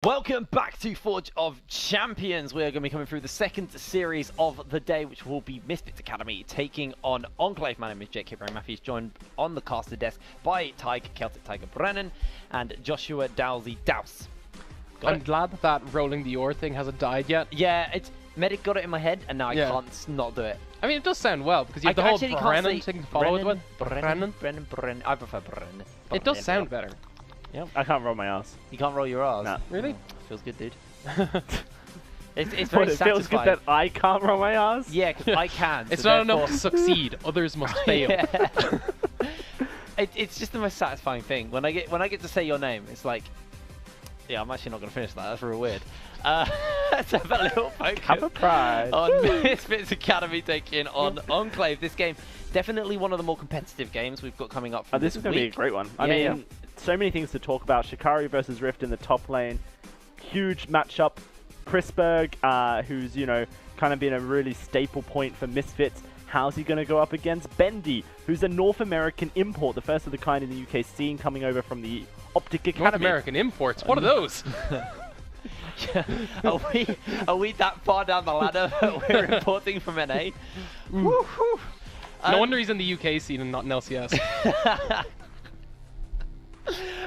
Welcome back to Forge of Champions. We're going to be coming through the second series of the day, which will be Misfits Academy taking on Enclave. My name is Jake Kipper Matthews, joined on the caster desk by Celtic Tiger Brennan and Joshua Dowsey Douse. I'm glad that rolling the ore thing hasn't died yet. Yeah, it's Medic got it in my head, and now I can't not do it. I mean, it does sound well, because you have the whole Brennan thing to follow it with. Brennan. I prefer Brennan. It does sound better. Yep. I can't roll my ass. You can't roll your R's? No. Really? Feels good, dude. It's very it satisfying. feels good that I can't roll my ass? Yeah, because I can. It's so not enough to succeed. Others must fail. It's just the most satisfying thing. When I get to say your name, it's like, yeah, I'm actually not going to finish that. That's real weird. Let's have a little focus. Have a pride. On Misfits Academy taking on Enclave. This game, definitely one of the more competitive games we've got coming up from this is going to be a great one. I mean, so many things to talk about. Shikari versus Rift in the top lane. Huge matchup. Chrisberg, who's, you know, kind of been a really staple point for Misfits. How's he going to go up against Bendy, who's a North American import, the first of the kind in the UK scene, coming over from the Optic Academy. North American imports? What are those? Are we that far down the ladder that we're importing from NA? No wonder he's in the UK scene and not in LCS.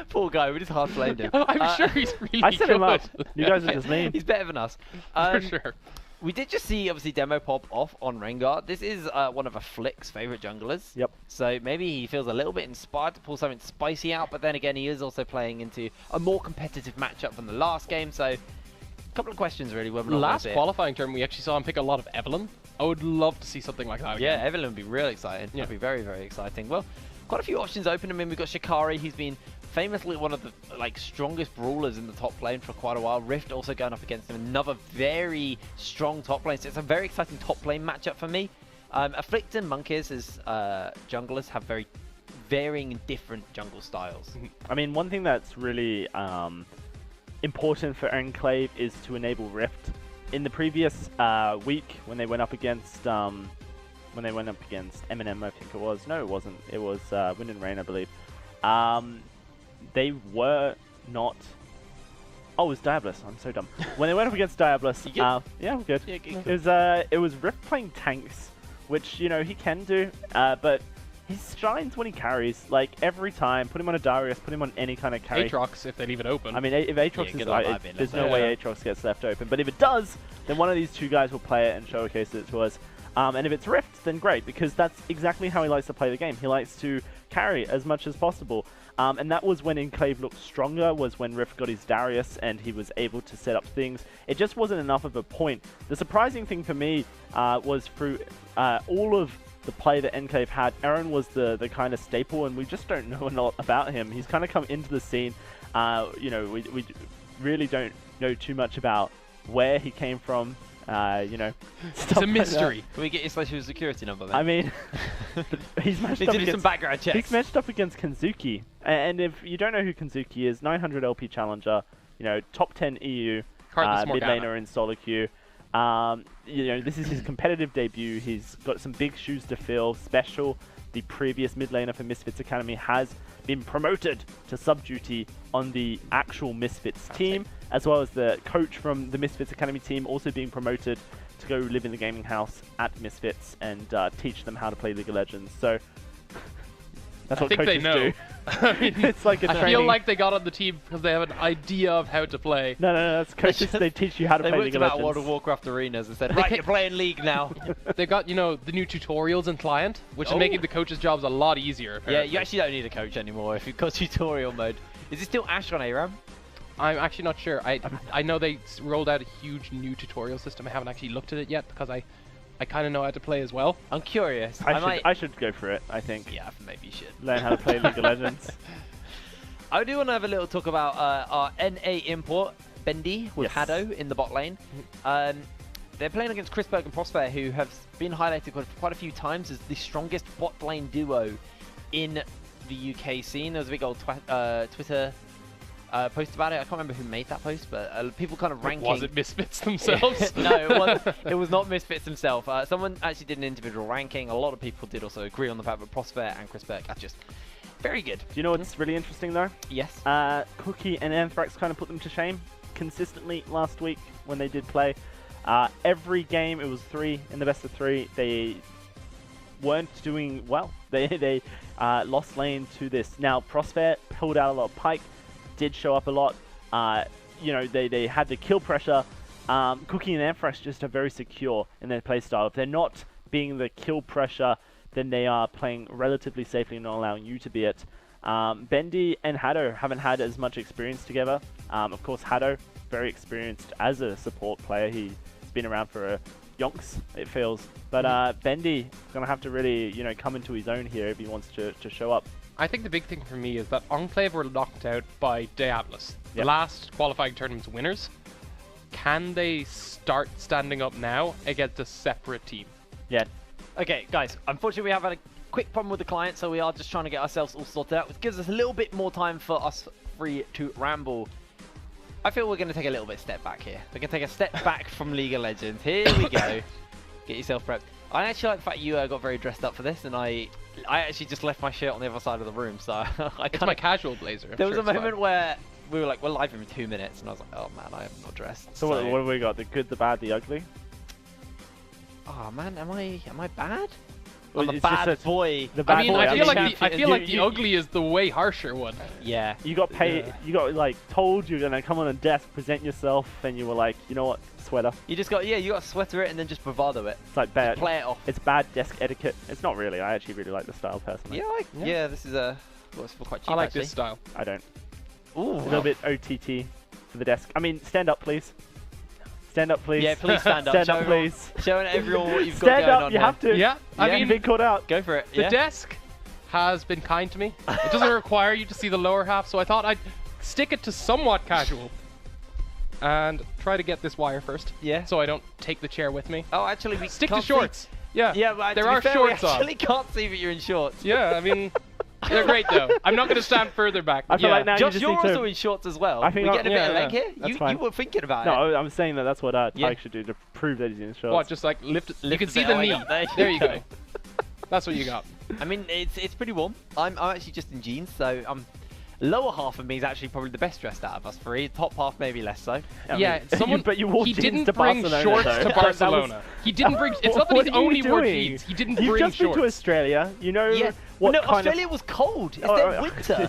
Poor guy, we just hard flamed him. I'm sure he's really I set him up. good. You guys are just mean. He's better than us. For sure. We did just see, obviously, demo pop off on Rengar. This is one of a Flick's favorite junglers. Yep. So maybe he feels a little bit inspired to pull something spicy out, but then again, he is also playing into a more competitive matchup from the last game. So a couple of questions, really. Last qualifying term, we actually saw him pick a lot of Evelyn. I would love to see something like that again. Yeah, Evelyn would be real exciting. Yeah. That'd be very, very exciting. Well, quite a few options open. I mean, we've got Shikari, who's been famously one of the strongest brawlers in the top lane for quite a while. Rift also going up against him, another very strong top lane. So it's a very exciting top lane matchup for me. Afflict and Monkeys as junglers have very varying different jungle styles. I mean, one thing that's really important for Enclave is to enable Rift. In the previous week, when they went up against Eminem, I think it was. No, it wasn't. It was Wind and Rain, I believe. They were not. Oh, it was Diabolus. I'm so dumb. When they went up against Diabolus, yeah, I'm good. Yeah, it was Rift playing tanks, which, you know, he can do, but he shines when he carries. Like every time, put him on a Darius, put him on any kind of carry. Aatrox, if they leave it open. I mean, if Aatrox is right, there's no way Aatrox gets left open. But if it does, then one of these two guys will play it and showcase it to us. And if it's Rift, then great, because that's exactly how he likes to play the game. He likes to carry as much as possible. And that was when Enclave looked stronger, was when Rift got his Darius and he was able to set up things. It just wasn't enough of a point. The surprising thing for me was through all of the play that Enclave had, Aaron was the kind of staple, and we just don't know a lot about him. He's kind of come into the scene. You know, we really don't know too much about where he came from. You know, it's a mystery. Like can we get your social security number, man? I mean, he's matched up against some background checks. He's matched up against Kenzuki, and if you don't know who Kenzuki is, 900 LP challenger, you know, top 10 EU mid laner in solo queue. You know, this is his competitive debut. He's got some big shoes to fill. Special, the previous mid laner for Misfits Academy, has been promoted to sub-duty on the actual Misfits team, as well as the coach from the Misfits Academy team also being promoted to go live in the gaming house at Misfits and teach them how to play League of Legends. So that's what coaches do. I mean, it's like a training. I feel like they got on the team because they have an idea of how to play. No, that's coaches. They teach you how to play League of Legends. They went to World of Warcraft arenas and said, right, you're playing League now. They got, you know, the new tutorials in client, which is making the coaches' jobs a lot easier. Apparently. Yeah, you actually don't need a coach anymore if you've got tutorial mode. Is it still Ash on ARAM? I'm actually not sure. I know they rolled out a huge new tutorial system. I haven't actually looked at it yet because I kind of know how to play as well. I'm curious. I should go for it, I think. Yeah, maybe you should. Learn how to play League of Legends. I do want to have a little talk about our NA import, Bendy, with Hado in the bot lane. They're playing against Chrisberg and Prosper, who have been highlighted quite a few times as the strongest bot lane duo in the UK scene. There was a big old Twitter post about it. I can't remember who made that post, but people kind of ranking. Was it Misfits themselves? No, it was not Misfits themselves. Someone actually did an individual ranking. A lot of people did also agree on the fact that Prosper and Chrisberg are just very good. Do you know what's really interesting though? Yes. Cookie and Anthrax kind of put them to shame. consistently last week when they did play. Every game, it was 3 in the best of 3. They weren't doing well. They lost lane to this. Now, Prosphere pulled out a lot of Pyke, did show up a lot. You know, they had the kill pressure. Cookie and Airfresh just are very secure in their playstyle. If they're not being the kill pressure, then they are playing relatively safely and not allowing you to be it. Bendy and Haddo haven't had as much experience together. Of course, Haddo, very experienced as a support player. He's been around for yonks, it feels. But Bendy going to have to really, you know, come into his own here if he wants to show up. I think the big thing for me is that Enclave were knocked out by Diablos, the last qualifying tournament's winners. Can they start standing up now against a separate team? Yeah. Okay, guys, unfortunately we have had a quick problem with the client, so we are just trying to get ourselves all sorted out, which gives us a little bit more time for us free to ramble. I feel we're going to take a little bit step back here. We're going to take a step back from League of Legends. Here we go. Get yourself prepped. I actually like the fact you got very dressed up for this, and I actually just left my shirt on the other side of the room, so It's my casual blazer. There was a moment where we were like, we're live in 2 minutes, and I was like, oh man, I am not dressed. So what have we got? The good, the bad, the ugly? Oh man, am I bad? Well, I'm a bad boy. I mean, I feel like the ugly is the way harsher one. Yeah. You got paid. Yeah. You got like told you're gonna come on a desk, present yourself, and you were like, you know what, sweater. You just got you got to sweater it and then just bravado it. It's like bad. Just play it off. It's bad desk etiquette. It's not really. I actually really like the style personally. Yeah, this is it's quite cheap. I like actually. this style. I don't. Ooh, a little bit OTT for the desk. I mean, stand up, please. Stand up, please. Yeah, please stand up. Stand up, please. Showing everyone what you've got stand going up, on you here. have to. Yeah, I mean, you've been caught out. Go for it. The desk has been kind to me. It doesn't require you to see the lower half, so I thought I'd stick it to somewhat casual. And try to get this wire first. Yeah. So I don't take the chair with me. Oh, actually, we stick to can't shorts. See. Yeah. Yeah, but there are shorts we on. actually can't see that you're in shorts. Yeah, I mean, they're great though. I'm not going to stand further back. I feel like now Josh, you just you're need also to... in shorts as well. I think we're getting a bit of leg here. You were thinking about it. No, I'm saying that's what Pyke should do to prove that he's in shorts. What? Just like lift you can see the knee. There you go. That's what you got. I mean, it's pretty warm. I'm actually just in jeans, so lower half of me is actually probably the best dressed out of us three. Top half maybe less so. But you walked he didn't to bring Barcelona, shorts though. to Barcelona. He didn't bring. It's not that he's only wore jeans. He didn't bring shorts. You've just been to Australia. You know what kind Australia was cold. It's their winter.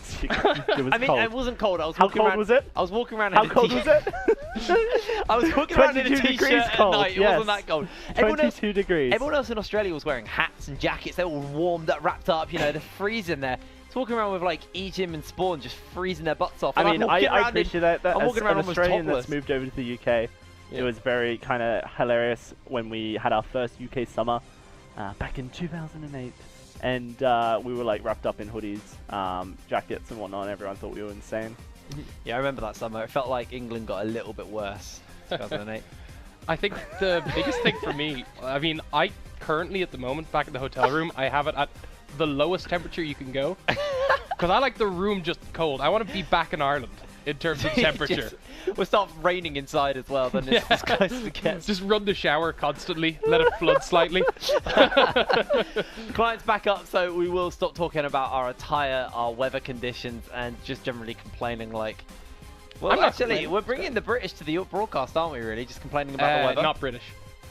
It was I mean, cold. it wasn't cold. I was How walking cold around, was it? I was walking around. How in a cold was it? I was walking around in a 22 t-shirt degrees at cold. night. It wasn't that cold. 22 degrees. Everyone else in Australia was wearing hats and jackets. They were all warmed up, wrapped up. You know, they're freezing there. Walking around with like Ejim and Spawn just freezing their butts off. I mean, I appreciate that. I'm walking around as an almost Australian topless. that's moved over to the UK. It was very kind of hilarious when we had our first UK summer back in 2008. And we were like wrapped up in hoodies, jackets and whatnot, and everyone thought we were insane. Yeah, I remember that summer. It felt like England got a little bit worse. 2008. I think the biggest thing for me, I mean, I currently at the moment back in the hotel room, I have it at the lowest temperature you can go. Because I like the room just cold. I want to be back in Ireland in terms of temperature. We'll start raining inside as well, then it's as close as it gets. Just run the shower constantly, let it flood slightly. Client's back up, so we will stop talking about our attire, our weather conditions, and just generally complaining like... Well, actually, we're bringing the British to the broadcast, aren't we, really? Just complaining about the weather? Not British.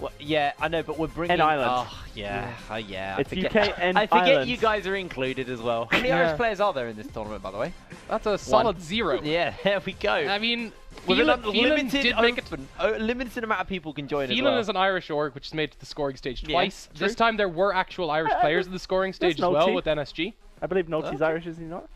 Well, yeah, I know, but we're bringing... And Ireland. Oh, yeah. Oh, yeah. It's UK and I forget Ireland. you guys are included as well. How many Irish players are there in this tournament, by the way? That's a solid 0. Yeah, there we go. I mean, limited did make it. limited amount of people can join as Phelan well. is an Irish org, which has made it to the scoring stage Yeah, twice. true. This time there were actual Irish players in the scoring stage as well with NSG. I believe Nolty's Irish, is he not?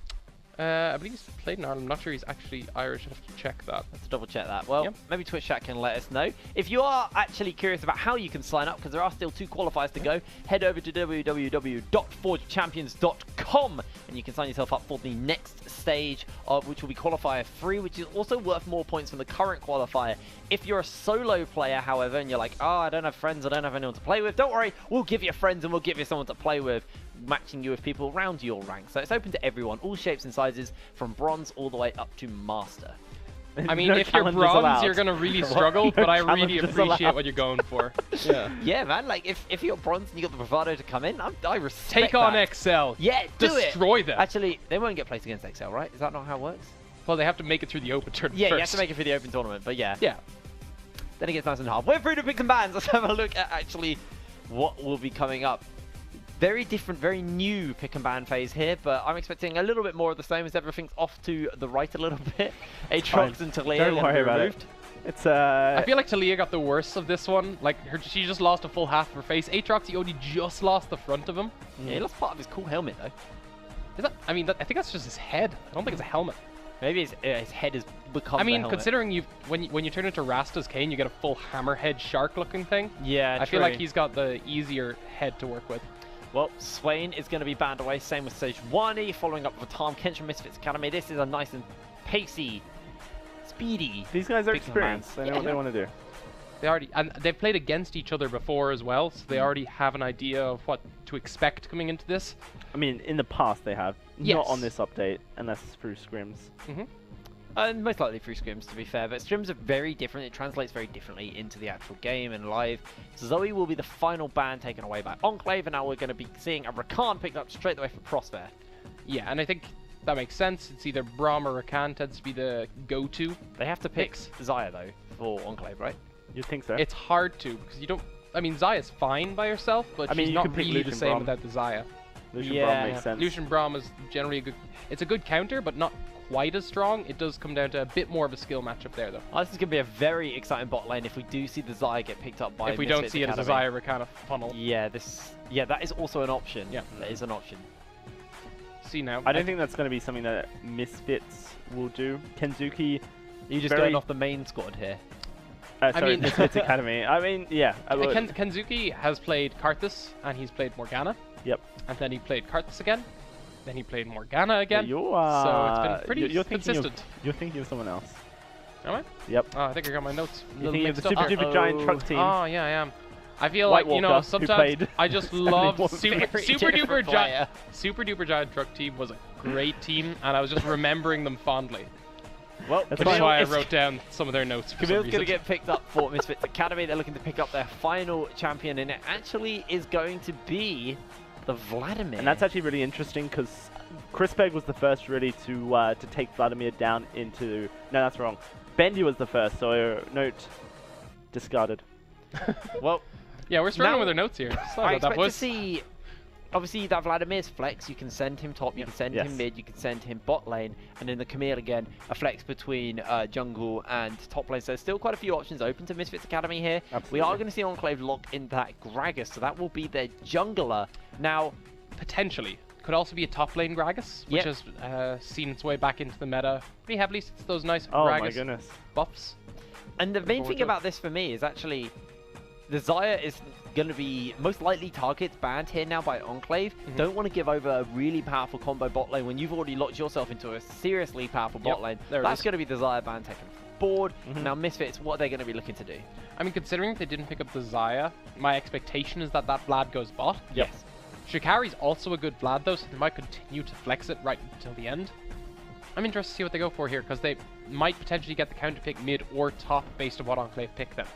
I believe he's played in Ireland. I'm not sure he's actually Irish. I have to check that. Let's double check that. Well, Yep. maybe Twitch chat can let us know. If you are actually curious about how you can sign up, because there are still 2 qualifiers to go, head over to www.forgechampions.com and you can sign yourself up for the next stage, which will be qualifier 3, which is also worth more points than the current qualifier. If you're a solo player, however, and you're like, oh, I don't have friends, I don't have anyone to play with, don't worry, we'll give you friends and we'll give you someone to play with, matching you with people around your rank. So it's open to everyone, all shapes and sizes, from bronze all the way up to master. I mean, if you're bronze, you're going to really struggle, but I really appreciate what you're going for. Yeah, man, like, if you're bronze and you got the bravado to come in, I respect Take on XL. Yeah, do Destroy them. Actually, they won't get placed against XL, right? Is that not how it works? Well, they have to make it through the open tournament Yeah, first. you have to make it through the open tournament, but yeah. Yeah. Then it gets nice and hard. We're through to pick some bans. Let's have a look at actually what will be coming up. Very different, very new pick and ban phase here, but I'm expecting a little bit more of the same as everything's off to the right a little bit. Aatrox and Talia Don't worry about removed. It's I feel like Talia got the worst of this one. Like, she just lost a full half of her face. Aatrox, he only just lost the front of him. Yeah, he lost part of his cool helmet though. Is that? I mean, I think that's just his head. I don't think it's a helmet. Maybe his head has become. I mean, the helmet. considering when you turn into Rasta's Kane, you get a full hammerhead shark-looking thing. Yeah, I feel like he's got the easier head to work with. Well, Swain is going to be banned away. Same with Sage Wani, following up with Tom Kench from Misfits Academy. This is a nice and pacey, speedy. These guys are pick and experienced. bans. They know what they want to do. They've played against each other before as well, so they already have an idea of what to expect coming into this. I mean, in the past they have. Yes. Not on this update, unless it's through scrims. Most likely through scrims, to be fair, but scrims are very different. It translates very differently into the actual game and live. Zoe will be the final ban taken away by Enclave, and now we're going to be seeing a Rakan picked up straight away for Prosper. Yeah, and I think that makes sense. It's either Braum or Rakan tends to be the go-to. They have to pick Xayah, though, for Enclave, right? You'd think so. It's hard to, because you don't... I mean, Xayah's fine by herself, but she's not really the same without the Xayah. Lucian Braum makes sense. Lucian Braum is generally a good... It's a good counter, but not quite as strong. It does come down to a bit more of a skill matchup there, though. This is going to be a very exciting bot lane if we do see the Xayah get picked up by If we Misfits don't see it as a Academy. Xayah kind of funnel. Yeah, that is also an option. Yeah. That is an option. See now. I don't think that's going to be something that Misfits will do. Kenzuki... You're just going off the main squad here. Sorry, Misfits Academy. I mean, yeah. Kenzuki has played Karthus, and he's played Morgana. Yep. And then he played Karthus again. Then he played Morgana again. Yeah, so it's been pretty consistent. You're thinking of someone else. Am I? Yep. Oh, I think I got my notes. You're thinking of the super duper giant truck team. Oh, yeah, I am. I feel White like, you know, Walker, sometimes I just love Super duper giant truck team was a great team, and I was just remembering them fondly. Well, which is why I wrote down some of their notes. Camille's going to get picked up for Misfits Academy. They're looking to pick up their final champion, and it actually is going to be the Vladimir. And that's actually really interesting because Crispeg was the first really to take Vladimir down into... No, that's wrong. Bendy was the first, so note discarded. Well, yeah, we're struggling with our notes here. I expect to see... Obviously, that Vladimir's flex, you can send him top, you can send him mid, you can send him bot lane, and in the Camille again, a flex between jungle and top lane. So there's still quite a few options open to Misfits Academy here. Absolutely. We are going to see Enclave lock in that Gragas, so that will be their jungler. Now, potentially, could also be a top lane Gragas, which has seen its way back into the meta pretty heavily. It's those nice Gragas buffs. And the main thing about this for me is actually the Xayah is going to be most likely targets banned here now by Enclave. Don't want to give over a really powerful combo bot lane when you've already locked yourself into a seriously powerful bot lane. That's going to be the Xayah ban taken board. Now Misfits, what are they going to be looking to do? I mean, considering they didn't pick up the Xayah, my expectation is that that Vlad goes bot. Yes. Shikari's also a good Vlad though, so they might continue to flex it right until the end. I'm interested to see what they go for here, because they might potentially get the counter pick mid or top based on what Enclave pick them.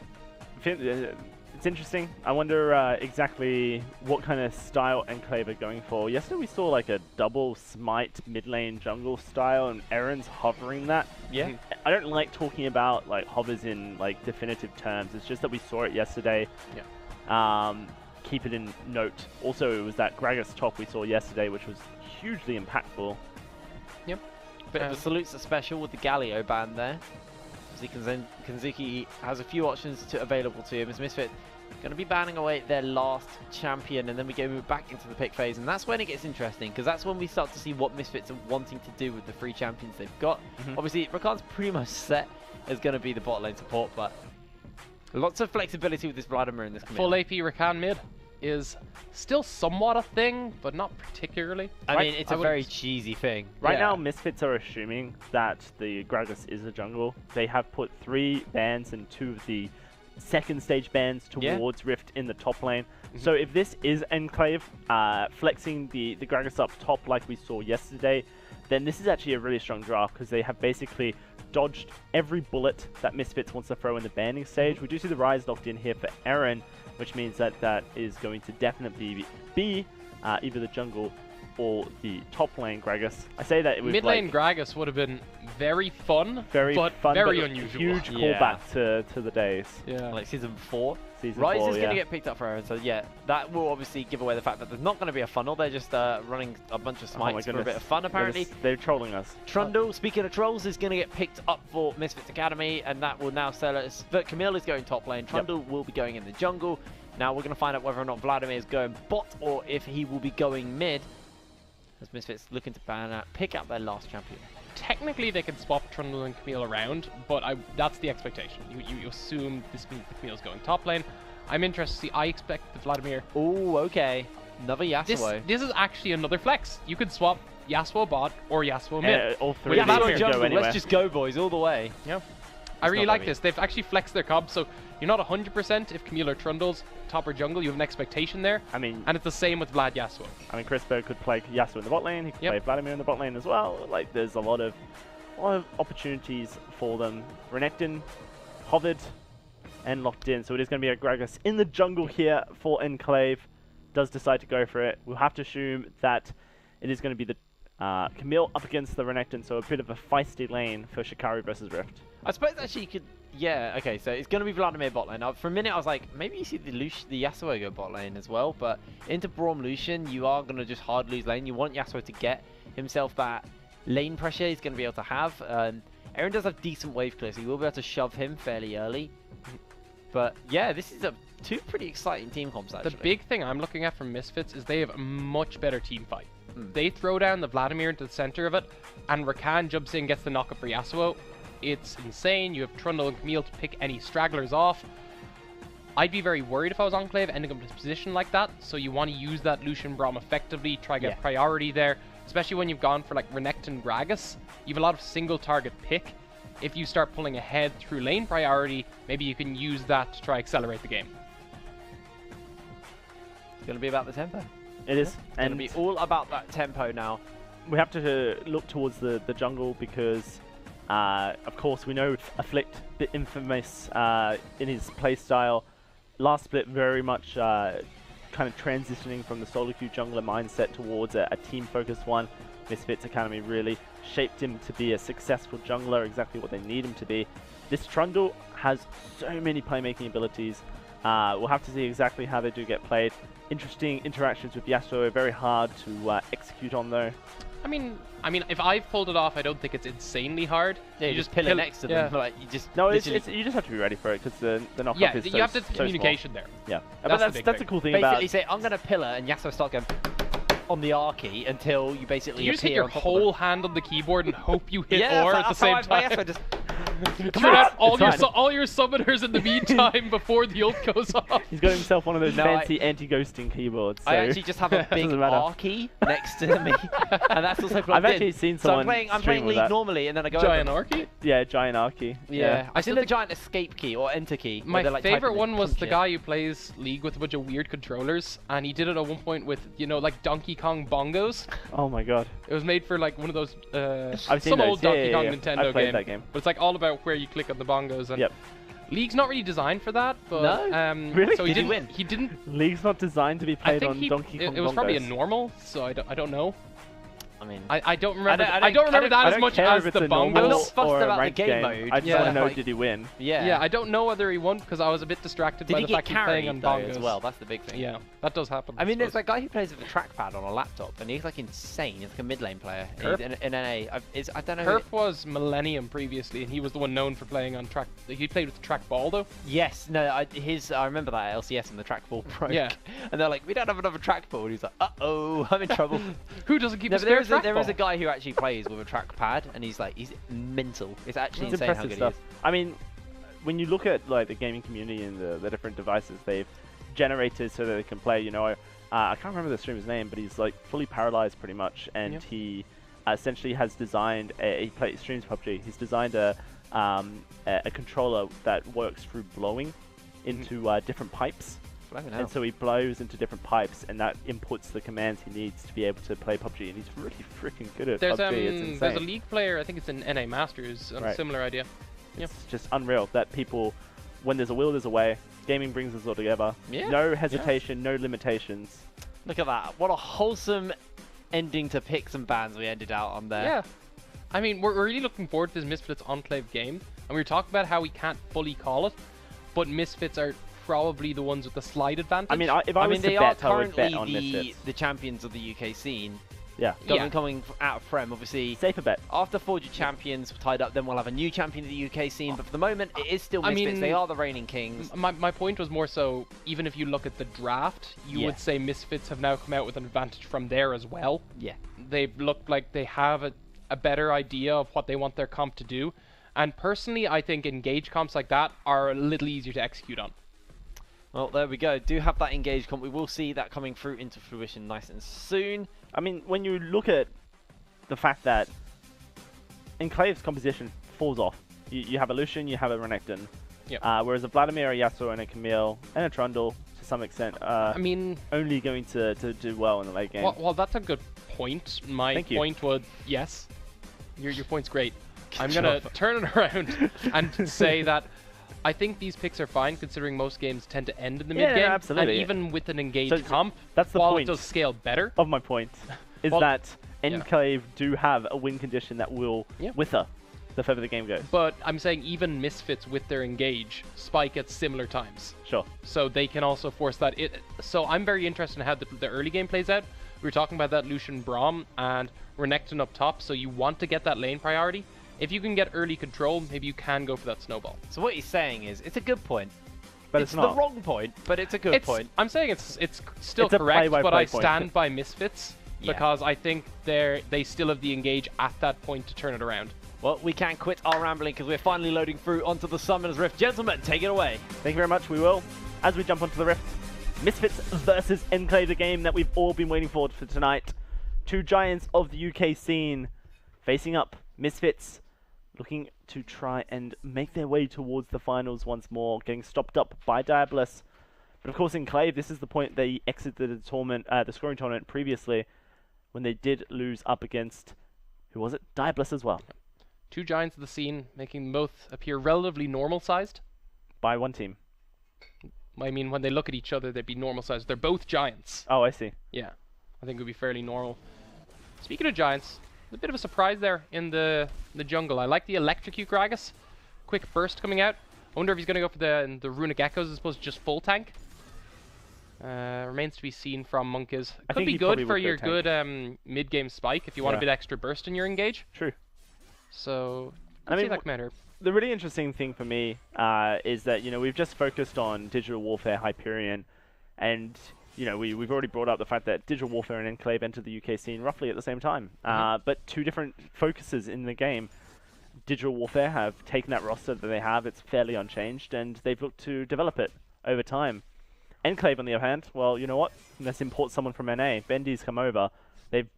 It's interesting. I wonder exactly what kind of style Enclave are going for. Yesterday we saw like a double smite mid lane jungle style, and Aaron's hovering that. Yeah. I don't like talking about like hovers in like definitive terms. It's just that we saw it yesterday. Yeah. Keep it in note. Also, it was that Gragas top we saw yesterday, which was hugely impactful. Yep. Bit of a salutes special with the Galio ban there. Kanzuki has a few options available to him as Misfit. Going to be banning away their last champion, and then we go back into the pick phase, and that's when it gets interesting, because that's when we start to see what Misfits are wanting to do with the free champions they've got. Obviously, Rakan's pretty much set as going to be the bot lane support, but lots of flexibility with this Vladimir in this community. Full AP Rakan mid is still somewhat a thing, but not particularly. I mean, it's a very cheesy thing. Right now, Misfits are assuming that the Gragas is a jungle. They have put 3 bans and 2 of the second stage bans towards Rift in the top lane. So if this is Enclave flexing the Gragas up top like we saw yesterday, then this is actually a really strong draft, because they have basically dodged every bullet that Misfits wants to throw in the banning stage. We do see the Rise locked in here for Aaron, which means that that is going to definitely be either the jungle or the top lane Gragas. I say that it was mid lane Gragas would have been very fun, but very unusual. Huge callback to the days. Yeah, like season 4. Season Rise 4, is going to get picked up for Aaron, so yeah, that will obviously give away the fact that there's not going to be a funnel. They're just running a bunch of smites for a bit of fun, apparently. They're trolling us. Trundle, speaking of trolls, is going to get picked up for Misfits Academy, and that will now sell us. But Camille is going top lane. Trundle will be going in the jungle. Now we're going to find out whether or not Vladimir is going bot or if he will be going mid. As Misfits looking to pick up their last champion. Technically, they can swap Trundle and Camille around, but that's the expectation. You assume this means the Camille's going top lane. I'm interested to see. I expect the Vladimir. Oh, okay. Another Yasuo. This is actually another flex. You could swap Yasuo bot or Yasuo mid. All three Yasuo jungle. go anywhere. Let's just go, boys, all the way. Yeah. I really like this. They've actually flexed their cob, so you're not 100% if Camille or Trundle's top or jungle. You have an expectation there. I mean, and it's the same with Vlad Yasuo. I mean, Crispo could play Yasuo in the bot lane. He could play Vladimir in the bot lane as well. Like, there's a lot of opportunities for them. Renekton hovered and locked in, so it is going to be a Gragas in the jungle here for Enclave. Does decide to go for it. We'll have to assume that it is going to be the Camille up against the Renekton, so a bit of a feisty lane for Shikari versus Rift. I suppose actually you could, yeah, okay, so it's going to be Vladimir bot lane. Now, for a minute I was like, maybe you see the Yasuo go bot lane as well, but into Braum Lucian, you are going to just hard lose lane. You want Yasuo to get himself that lane pressure he's going to be able to have. Aaron does have decent wave clear, so you will be able to shove him fairly early. But yeah, this is two pretty exciting team comps actually. The big thing I'm looking at from Misfits is they have a much better team fight. They throw down the Vladimir into the center of it, and Rakan jumps in, gets the knockup for Yasuo. It's insane. You have Trundle and Camille to pick any stragglers off. I'd be very worried if I was Enclave ending up in a position like that, so you want to use that Lucian Braum effectively, try to get priority there, especially when you've gone for like Renekton Gragas. You have a lot of single target pick. If you start pulling ahead through lane priority, maybe you can use that to try accelerate the game. It's going to be about the tempo. It is. It's going to be all about that tempo now. We have to look towards the jungle because, of course, we know Afflict, the infamous in his playstyle. Last split, very much kind of transitioning from the solo queue jungler mindset towards a team-focused one. Misfits Academy really shaped him to be a successful jungler, exactly what they need him to be. This Trundle has so many playmaking abilities. We'll have to see exactly how they do get played. Interesting interactions with Yasuo, very hard to execute on though. I mean, if I've pulled it off, I don't think it's insanely hard. Yeah, you just pillar next to them. Like, you just you just have to be ready for it because the knockup is you have the so communication small. there. Yeah, that's a cool thing about. Basically, say I'm gonna pillar, and Yasuo start going on the R key until you basically. You just hit your whole hand on the keyboard and hope you hit or at the same time. Come on, all your summoners in the meantime before the ult goes off. He's got himself one of those fancy anti-ghosting keyboards. So I actually just have a big R key next to me, and that's also plugged in. I've actually seen someone. So I'm playing League normally, and then I go giant R key. Yeah, giant R key. Yeah, I see the giant escape key or enter key. My favorite one was the guy who plays League with a bunch of weird controllers, and he did it at one point with like Donkey Kong bongos. Oh my god! It was made for like one of those I've seen some old Donkey Kong I've Nintendo played that game. But it's like all about where you click on the bongos. And League's not really designed for that. But, no, really? So did he win? He didn't. League's not designed to be played on Donkey Kong. It was probably a normal, so I don't know. I mean, I don't remember. I don't remember that as much as the bongos. I'm not fussed about the game mode. I just want to know, did he win? Yeah, I don't know whether he won because I was a bit distracted by the fact he's playing on bongos as well. That's the big thing. Yeah, that does happen. I mean, there's that guy who plays with a trackpad on a laptop, and he's like insane. He's like a mid lane player. He's in NA. I don't know. Kerf was Millennium previously, and he was the one known for playing on track. He played with the trackball though. Yes, no, I remember that at LCS and the trackball broke. Yeah, and they're like, we don't have another trackball. And he's like, uh-oh, I'm in trouble. Who doesn't keep a spare trackball? There is a guy who actually plays with a trackpad, and he's mental. It's actually insane how good he is. I mean, when you look at like the gaming community and the different devices they've generated so that they can play, I can't remember the streamer's name, but he's like fully paralyzed pretty much, and he essentially has designed he streams PUBG. He's designed a controller that works through blowing into different pipes. And so he blows into different pipes, and that inputs the commands he needs to be able to play PUBG, and he's really freaking good at PUBG. It's insane. There's a League player, I think it's in NA Masters, on a similar idea. It's just unreal that people, when there's a will, there's a way. Gaming brings us all together. No hesitation, no limitations. Look at that. What a wholesome ending to picks and bans we ended out on there. Yeah. I mean, we're really looking forward to this Misfits Enclave game. And we were talking about how we can't fully call it, but Misfits are probably the ones with the slight advantage. I mean, if I was to they bet, are I would bet on currently Misfits. the champions of the UK scene. Yeah. Coming out of Frem, obviously. Safer bet. After Forger champions tied up, then we'll have a new champion of the UK scene. But for the moment, it is still Misfits. They are the reigning kings. My point was more so, even if you look at the draft, you would say Misfits have now come out with an advantage from there as well. Yeah. They've looked like they have a better idea of what they want their comp to do. And personally, I think engage comps like that are a little easier to execute on. Well, there we go. Do have that engaged comp. We will see that coming through into fruition nice and soon. I mean, when you look at the fact that Enclave's composition falls off, you have a Lucian, you have a Renekton, whereas a Vladimir, a Yasuo, and a Camille, and a Trundle, to some extent, I mean, only going to do well in the late game. Well, that's a good point. My point was, yes, your point's great. I'm going to turn it around and say that I think these picks are fine, considering most games tend to end in the mid-game. Yeah, absolutely. And even with an engaged comp, that's the while point it does scale better. Of my point, is that Enclave do have a win condition that will wither the further the game goes. But I'm saying even Misfits with their engage spike at similar times. Sure. So they can also force that. So I'm very interested in how the early game plays out. We were talking about that Lucian Braum and Renekton up top, so you want to get that lane priority. If you can get early control, maybe you can go for that snowball. So what he's saying is, it's a good point. But it's not the wrong point, but it's a good point. I'm saying it's still correct, but I stand by Misfits because I think they still have the engage at that point to turn it around. Well, we can't quit our rambling because we're finally loading through onto the Summoner's Rift. Gentlemen, take it away. Thank you very much, we will. As we jump onto the Rift, Misfits versus Enclave, the game that we've all been waiting for tonight. Two giants of the UK scene facing up. Misfits looking to try and make their way towards the finals once more, getting stopped up by Diabolus. But of course, Enclave, this is the point they exited the tournament, the scoring tournament previously, when they did lose up against, who was it? Diabolus as well. Two giants of the scene, making them both appear relatively normal-sized. By one team. I mean, when they look at each other, they'd be normal-sized. They're both giants. Oh, I see. Yeah, I think it would be fairly normal. Speaking of giants, a bit of a surprise there in the jungle. I like the Electrocute Gragas. Quick burst coming out. I wonder if he's going to go for the Runic Echoes as opposed to just full tank. Remains to be seen from Monkiz. It could be good for your good mid-game spike if you want a bit extra burst in your engage. True. So, I mean, see that come out here. The really interesting thing for me is that, you know, we've just focused on Digital Warfare Hyperion, and you know, we've already brought up the fact that Digital Warfare and Enclave entered the UK scene roughly at the same time. But two different focuses in the game. Digital Warfare have taken that roster that they have, it's fairly unchanged, and they've looked to develop it over time. Enclave, on the other hand, well, you know what? Let's import someone from NA. Bendy's come over. They've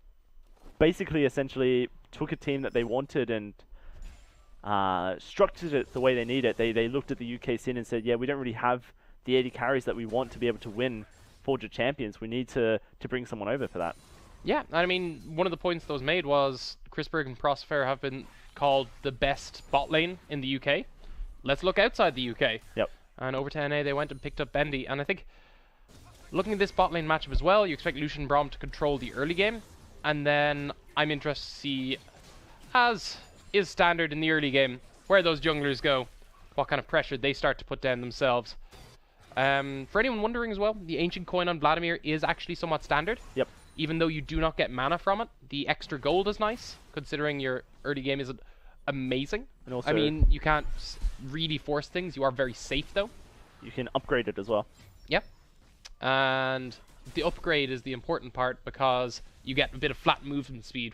basically essentially took a team that they wanted and structured it the way they need it. They looked at the UK scene and said, yeah, we don't really have the 80 carries that we want to be able to win Forger Champions. We need to bring someone over for that. Yeah, I mean, one of the points that was made was Chrisberg and Crossfair have been called the best bot lane in the UK. Let's look outside the UK. Yep. And over to NA, they went and picked up Bendy. And I think, looking at this bot lane matchup as well, you expect Lucian Braum to control the early game. And then I'm interested to see, as is standard in the early game, where those junglers go, what kind of pressure they start to put down themselves. For anyone wondering as well, the Ancient Coin on Vladimir is actually somewhat standard. Yep. Even though you do not get mana from it, the extra gold is nice, considering your early game isn't amazing. And also, I mean, you can't really force things. You are very safe, though. You can upgrade it as well. Yep. And the upgrade is the important part because you get a bit of flat movement speed,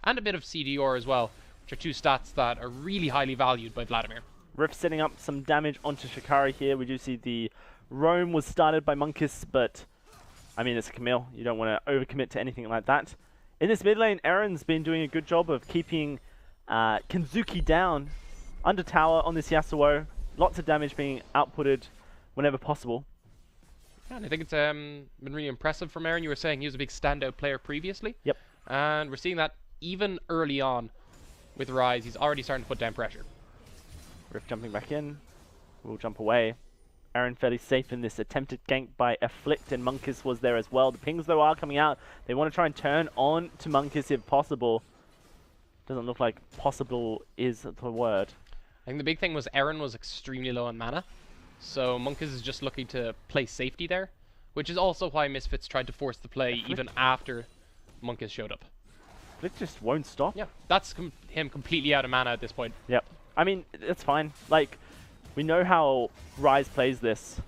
and a bit of CDR as well, which are two stats that are really highly valued by Vladimir. Rift setting up some damage onto Shikari here. We do see the roam was started by Monkiz, but I mean, it's a Camille. You don't want to overcommit to anything like that. In this mid lane, Aaron's been doing a good job of keeping Kenzuki down under tower on this Yasuo. Lots of damage being outputted whenever possible. Yeah, and I think it's been really impressive from Aaron. You were saying he was a big standout player previously. Yep. And we're seeing that even early on with Ryze. He's already starting to put down pressure. Rift jumping back in. We'll jump away. Aaron fairly safe in this attempted gank by Afflict, and Monkus was there as well. The pings, though, are coming out. They want to try and turn on to Monkus if possible. Doesn't look like possible is the word. I think the big thing was Aaron was extremely low on mana, so Monkus is just looking to play safety there, which is also why Misfits tried to force the play even after Monkus showed up. Afflict just won't stop. Yeah, that's him completely out of mana at this point. Yep. I mean, it's fine. Like, we know how Rise plays this.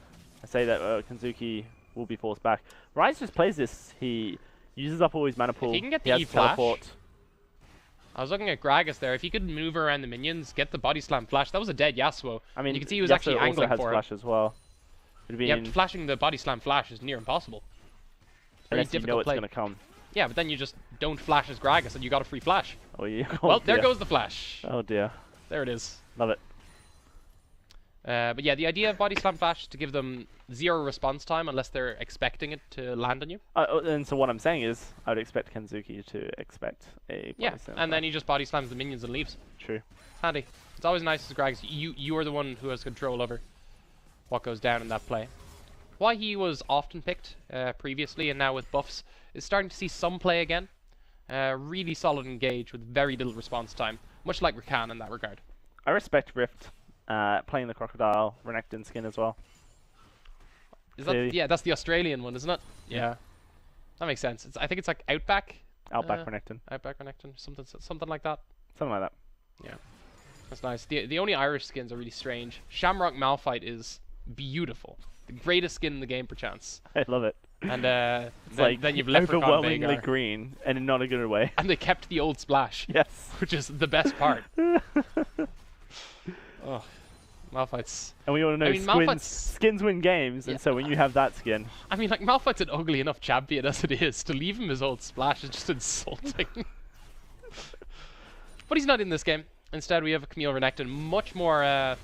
I say that Kenzuki will be forced back. Rise just plays this. He uses up all his mana pool. If he can get he the has E-Flash. teleport. I was looking at Gragas there. If he could maneuver around the minions, get the body slam flash, that was a dead Yasuo. I mean, you can see he was actually angling also has for flash as well. Yeah, flashing the body slam flash is near impossible. Unless you know it's going to come. Yeah, but then you just don't flash as Gragas and you got a free flash. Oh, yeah. Well, there goes the flash. Oh, dear. There it is. Love it. But yeah, the idea of body slam flash is to give them 0 response time unless they're expecting it to land on you. And so what I'm saying is, I would expect Kenzuki to expect a body slam and then he just body slams the minions and leaves. True. It's handy. It's always nice as Gragas. You are the one who has control over what goes down in that play. Why he was often picked previously and now with buffs is starting to see some play again. Really solid engage with very little response time, much like Rakan in that regard. I respect Rift playing the Crocodile Renekton skin as well. Is that, yeah, that's the Australian one, isn't it? Yeah. That makes sense. I think it's like Outback. Outback Renekton. Outback Renekton, something like that. Something like that. Yeah. That's nice. The only Irish skins are really strange. Shamrock Malphite is beautiful. The greatest skin in the game, perchance. I love it. And it's like then you've Leprechaun overwhelmingly Vhagar. green, and in not a good way. And they kept the old splash. Yes. Which is the best part. Oh, Malphite's... And we all know skins win games, and so when you have that skin... I mean, like, Malphite's an ugly enough champion as it is. To leave him his old splash is just insulting. But he's not in this game. Instead, we have a Camille Renekton, much more, I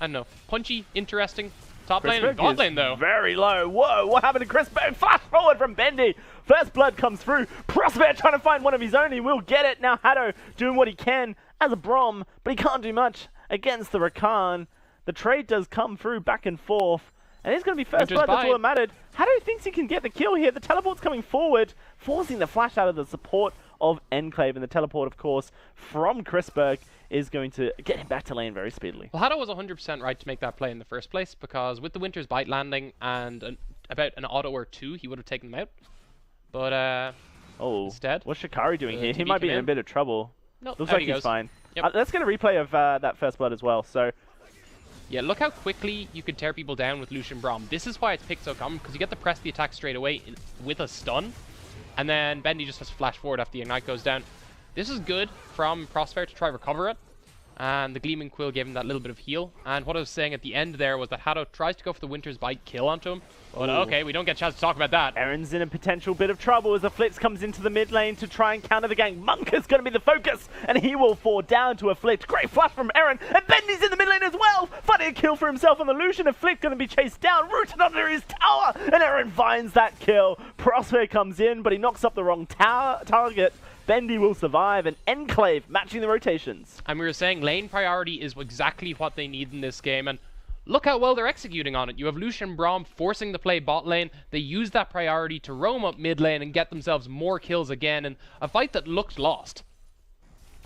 don't know, punchy, interesting. Top lane and bot lane, though. Very low. Whoa, what happened to Chris Berg? Flash forward from Bendy. First blood comes through. Prospect trying to find one of his own. He will get it. Now Haddo doing what he can as a Brom, but he can't do much against the Rakan. The trade does come through back and forth. And it's going to be first blood, that's all that mattered. Haddo thinks he can get the kill here. The teleport's coming forward, forcing the flash out of the support of ENCLAVE. And the teleport, of course, from Chris Berg is going to get him back to lane very speedily. Well, Haddo was 100% right to make that play in the first place, because with the Winter's Bite landing and about an auto or 2, he would have taken them out. But instead... What's Shikari doing here? He might be in a bit of trouble. No, looks like he's fine. Yep. Let's get a replay of that first blood as well. So, yeah, look how quickly you could tear people down with Lucian Braum. This is why it's picked so common, because you get to press the attack straight away with a stun, and then Bendy just has to flash forward after the Ignite goes down. This is good from Crossfair to try recover it, and the Gleaming Quill gave him that little bit of heal. And what I was saying at the end there was that Haddo tries to go for the Winter's Bite kill onto him, but okay, we don't get a chance to talk about that. Aaron's in a potential bit of trouble as the Afflict comes into the mid lane to try and counter the gang. Monk is going to be the focus, and he will fall down to Afflict. Great flash from Aaron, and Bendy's in the mid lane as well, finding a kill for himself on the Lucian. Afflict going to be chased down, rooted under his tower, and Aaron finds that kill. Prospect comes in, but he knocks up the wrong target. Bendy will survive, and ENCLAVE matching the rotations. And we were saying lane priority is exactly what they need in this game, and look how well they're executing on it. You have Lucian Braum forcing the play bot lane. They use that priority to roam up mid lane and get themselves more kills again in a fight that looked lost.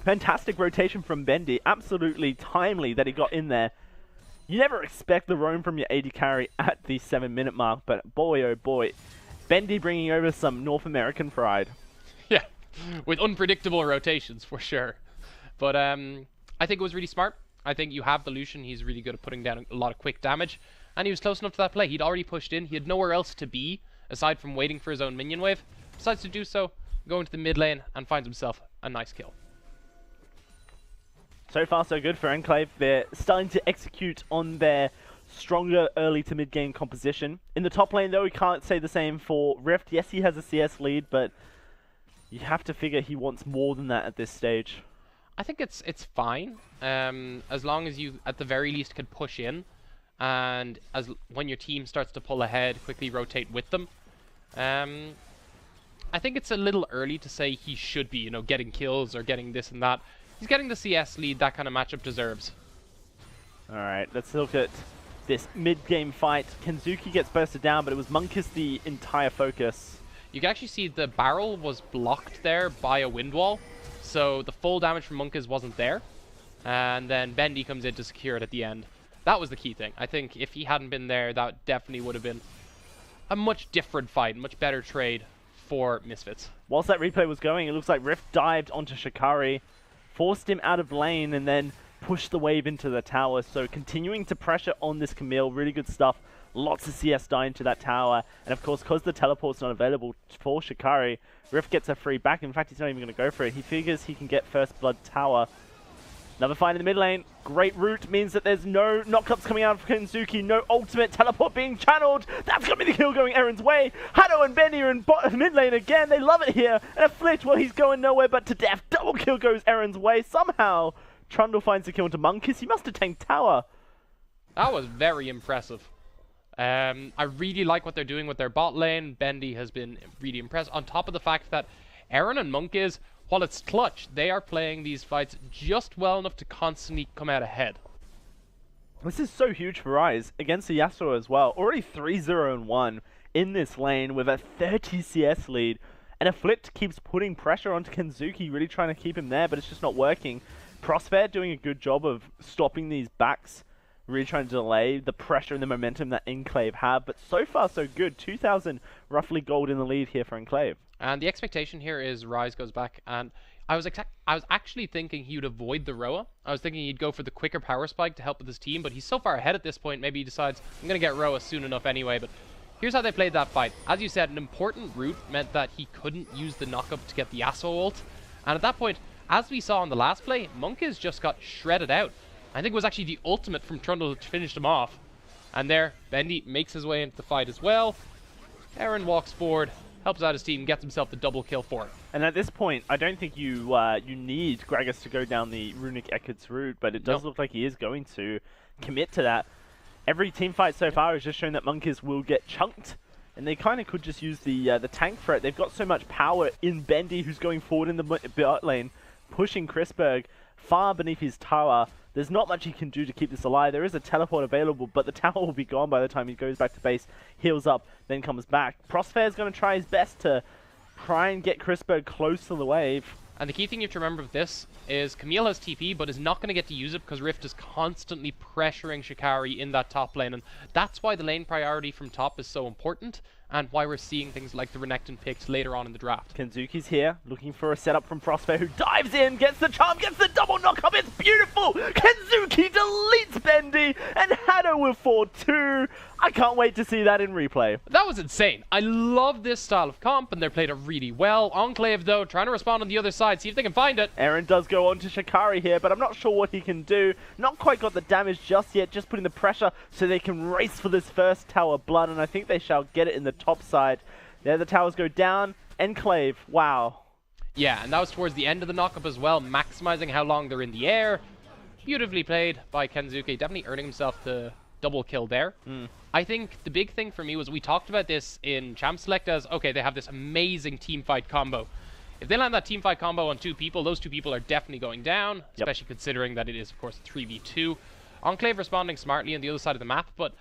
Fantastic rotation from Bendy. Absolutely timely that he got in there. You never expect the roam from your AD carry at the 7-minute mark, but boy oh boy, Bendy bringing over some North American pride. Yeah, with unpredictable rotations for sure. But I think it was really smart. I think you have the Lucian. He's really good at putting down a lot of quick damage. And he was close enough to that play. He'd already pushed in. He had nowhere else to be aside from waiting for his own minion wave. Decides to do so, go into the mid lane, and finds himself a nice kill. So far, so good for ENCLAVE. They're starting to execute on their stronger early to mid game composition. In the top lane, though, we can't say the same for Rift. Yes, he has a CS lead, but you have to figure he wants more than that at this stage. I think it's fine, as long as you, at the very least, can push in, and when your team starts to pull ahead, quickly rotate with them. I think it's a little early to say he should be, getting kills or getting this and that. He's getting the CS lead that kind of matchup deserves. All right, let's look at this mid-game fight. Kenzuki gets bursted down, but it was Monkus the entire focus. You can actually see the barrel was blocked there by a wind wall, so the full damage from Monkus wasn't there. And then Bendy comes in to secure it at the end. That was the key thing. I think if he hadn't been there, that definitely would have been a much different fight, much better trade for Misfits. Whilst that replay was going, it looks like Rift dived onto Shikari, forced him out of lane, and then pushed the wave into the tower. So continuing to pressure on this Camille, really good stuff. Lots of CS dying to that tower. And of course, because the teleport's not available for Shikari, Rift gets a free back. In fact, he's not even going to go for it. He figures he can get first blood tower. Another fight in the mid lane. Great route means that there's no knockups coming out of Kenzuki. No ultimate teleport being channeled. That's going to be the kill going Aaron's way. Hado and Benny are in mid lane again. They love it here. And a Flitch, well, he's going nowhere but to death. Double kill goes Aaron's way. Somehow, Trundle finds the kill into Monkus. He must have tanked tower. That was very impressive. I really like what they're doing with their bot lane. Bendy has been really impressed. On top of the fact that Aaron and Monkus, while it's clutch, they are playing these fights just well enough to constantly come out ahead. This is so huge for Rise against the Yasuo as well. Already 3-0-1 in this lane with a 30 CS lead. And a Flit keeps putting pressure onto Kenzuki, really trying to keep him there, but it's just not working. Prospere doing a good job of stopping these backs, really trying to delay the pressure and the momentum that Enclave have. But so far, so good. 2,000 roughly gold in the lead here for Enclave. And the expectation here is Rise goes back, and I was actually thinking he would avoid the Roa. I was thinking he'd go for the quicker power spike to help with his team, but he's so far ahead at this point, maybe he decides, I'm going to get Roa soon enough anyway. But here's how they played that fight. As you said, an important route meant that he couldn't use the knockup to get the Yasuo ult. And at that point, as we saw in the last play, Monkus just got shredded out. I think it was actually the ultimate from Trundle to finish him off. And there, Bendy makes his way into the fight as well. Aaron walks forward, helps out his team, gets himself the double kill for it. And at this point, I don't think you need Gragas to go down the Runic Ekkert's route, but it does look like he is going to commit to that. Every team fight so far has just shown that Monkus will get chunked, and they kind of could just use the tank for it. They've got so much power in Bendy, who's going forward in the bot lane, pushing Chrisberg far beneath his tower. There's not much he can do to keep this alive. There is a teleport available, but the tower will be gone by the time he goes back to base, heals up, then comes back. Prospere's going to try his best to try and get Chrisberg close to the wave. And the key thing you have to remember with this is Camille has TP, but is not going to get to use it because Rift is constantly pressuring Shikari in that top lane. And that's why the lane priority from top is so important, and why we're seeing things like the Renekton picks later on in the draft. Kenzuki's here, looking for a setup from Prospere, who dives in, gets the charm, gets the double knock-up. It's beautiful! Kenzuki deletes Bendy, and Hado with 4-2. I can't wait to see that in replay. That was insane. I love this style of comp, and they played it really well. Enclave, though, trying to respond on the other side, see if they can find it. Aaron does go on to Shikari here, but I'm not sure what he can do. Not quite got the damage just yet, just putting the pressure so they can race for this first tower blood, and I think they shall get it in the top side. There, the towers go down. Enclave, wow. Yeah, and that was towards the end of the knockup as well, maximizing how long they're in the air. Beautifully played by Kenzuki, definitely earning himself the double kill there. I think the big thing for me was we talked about this in Champ Select as, okay, they have this amazing team fight combo. If they land that team fight combo on two people, those two people are definitely going down, especially considering that it is, of course, a 3v2. Enclave responding smartly on the other side of the map, but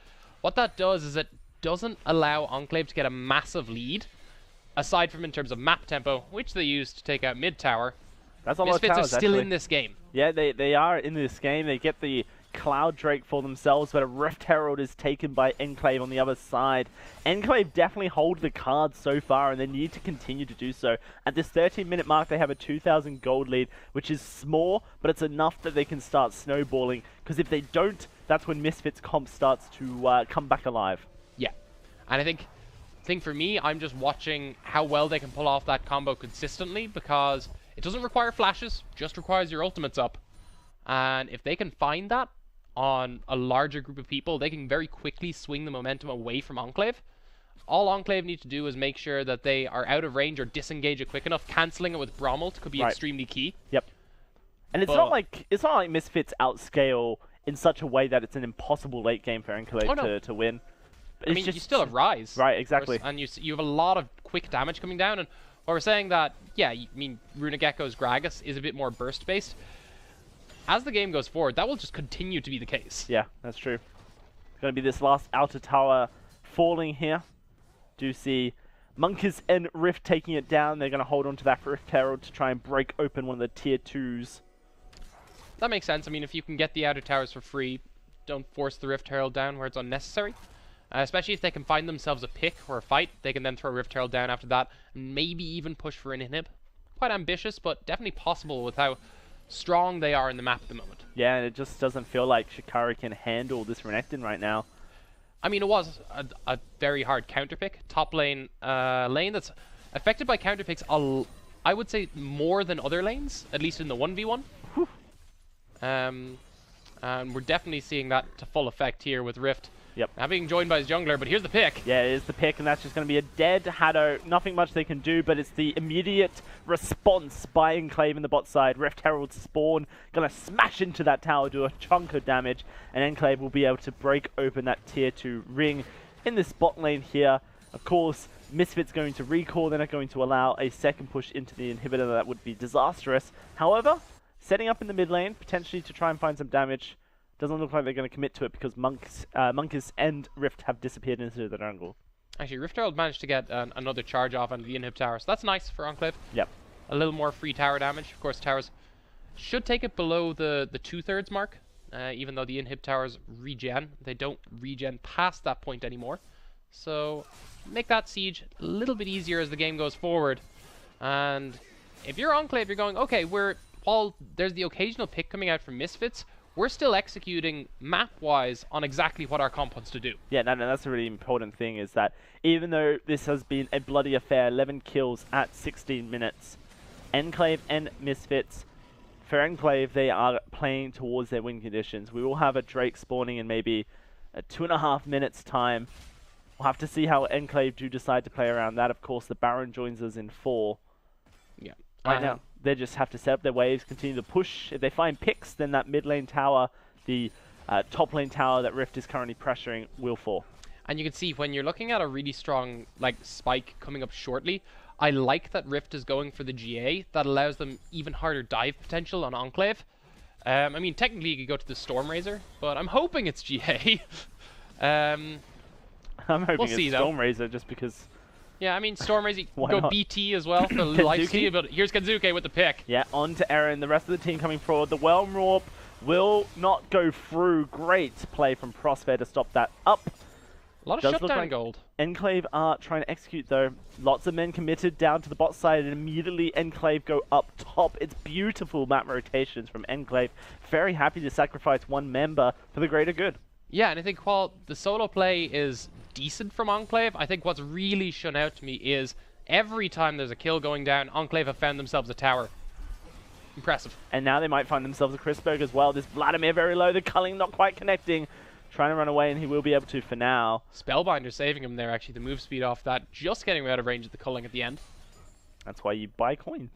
what that does is it doesn't allow Enclave to get a massive lead, aside from in terms of map tempo, which they use to take out mid tower. That's a lot of towers, Misfits are still in this game. Yeah, they are in this game. They get the Cloud Drake for themselves, but a Rift Herald is taken by Enclave on the other side. Enclave definitely hold the cards so far, and they need to continue to do so. At this 13-minute mark, they have a 2,000 gold lead, which is small, but it's enough that they can start snowballing, because if they don't, that's when Misfits comp starts to come back alive. Yeah, and I think for me, I'm just watching how well they can pull off that combo consistently, because it doesn't require flashes, just requires your ultimates up. And if they can find that on a larger group of people, they can very quickly swing the momentum away from Enclave. All Enclave need to do is make sure that they are out of range or disengage it quick enough. Cancelling it with Bromult could be extremely key. Yep. And it's not like Misfits outscale in such a way that it's an impossible late game for Enclave to win. I mean, you still have Rise. Right, exactly. And you have a lot of quick damage coming down. And while we're saying that, yeah, I mean, Runegekko's Gragas is a bit more burst-based. As the game goes forward, that will just continue to be the case. Yeah, that's true. Going to be this last outer tower falling here. Do see Monkus and Rift taking it down. They're going to hold on to that Rift Herald to try and break open one of the tier 2s. That makes sense. I mean, if you can get the outer towers for free, don't force the Rift Herald down where it's unnecessary. Especially if they can find themselves a pick or a fight, they can then throw Rift Herald down after that, and maybe even push for an inhib. Quite ambitious, but definitely possible with how strong they are in the map at the moment. Yeah, and it just doesn't feel like Shikari can handle this Renekton right now. I mean, it was a very hard counter pick. Top lane, lane that's affected by counter picks, I would say more than other lanes, at least in the 1v1. And we're definitely seeing that to full effect here with Rift. Yep. Now being joined by his jungler, but here's the pick. Yeah, it is the pick, and that's just going to be a dead Haddo. Nothing much they can do, but it's the immediate response by Enclave in the bot side. Rift Herald spawn, going to smash into that tower, do a chunk of damage, and Enclave will be able to break open that tier 2 ring in this bot lane here. Of course, Misfits going to recall, they're not going to allow a second push into the inhibitor. That would be disastrous. However, setting up in the mid lane, potentially to try and find some damage. Doesn't look like they're going to commit to it because Monkus and Rift have disappeared into the jungle. Actually, Rift Herald managed to get another charge off onto the inhib tower, so that's nice for Enclave. Yep. A little more free tower damage. Of course, towers should take it below the 2/3 mark, even though the inhib towers regen. They don't regen past that point anymore. So make that siege a little bit easier as the game goes forward. And if you're Enclave, you're going, okay, while there's the occasional pick coming out from Misfits, we're still executing map-wise on exactly what our comp wants to do. Yeah, no, that's a really important thing, is that even though this has been a bloody affair, 11 kills at 16 minutes, Enclave and Misfits, for Enclave, they are playing towards their win conditions. We will have a Drake spawning in maybe 2.5 minutes time. We'll have to see how Enclave do decide to play around that. Of course, the Baron joins us in 4. Yeah. Right now, they just have to set up their waves, continue to push. If they find picks, then that mid lane tower, the top lane tower that Rift is currently pressuring, will fall. And you can see when you're looking at a really strong spike coming up shortly, I like that Rift is going for the GA. That allows them even harder dive potential on Enclave. I mean, technically you could go to the Stormrazor, but I'm hoping it's GA. I'm hoping we'll it's Stormrazor just because... Yeah, I mean, Stormrazor, go not? BT as well for lifesteal, but here's Kenzuke with the pick. Yeah, on to Eren. The rest of the team coming forward. The Whelm Warp will not go through. Great play from Prosphere to stop that up. A lot of shutdown gold. Enclave are trying to execute, though. Lots of men committed down to the bot side, and immediately Enclave go up top. It's beautiful map rotations from Enclave. Very happy to sacrifice one member for the greater good. Yeah, and I think while the solo play is decent from Enclave, I think what's really shown out to me is every time there's a kill going down, Enclave have found themselves a tower. Impressive. And now they might find themselves a Crisberg as well. This Vladimir very low, the culling not quite connecting. Trying to run away, and he will be able to for now. Spellbinder saving him there, actually, the move speed off that, just getting out of range of the culling at the end. That's why you buy coin.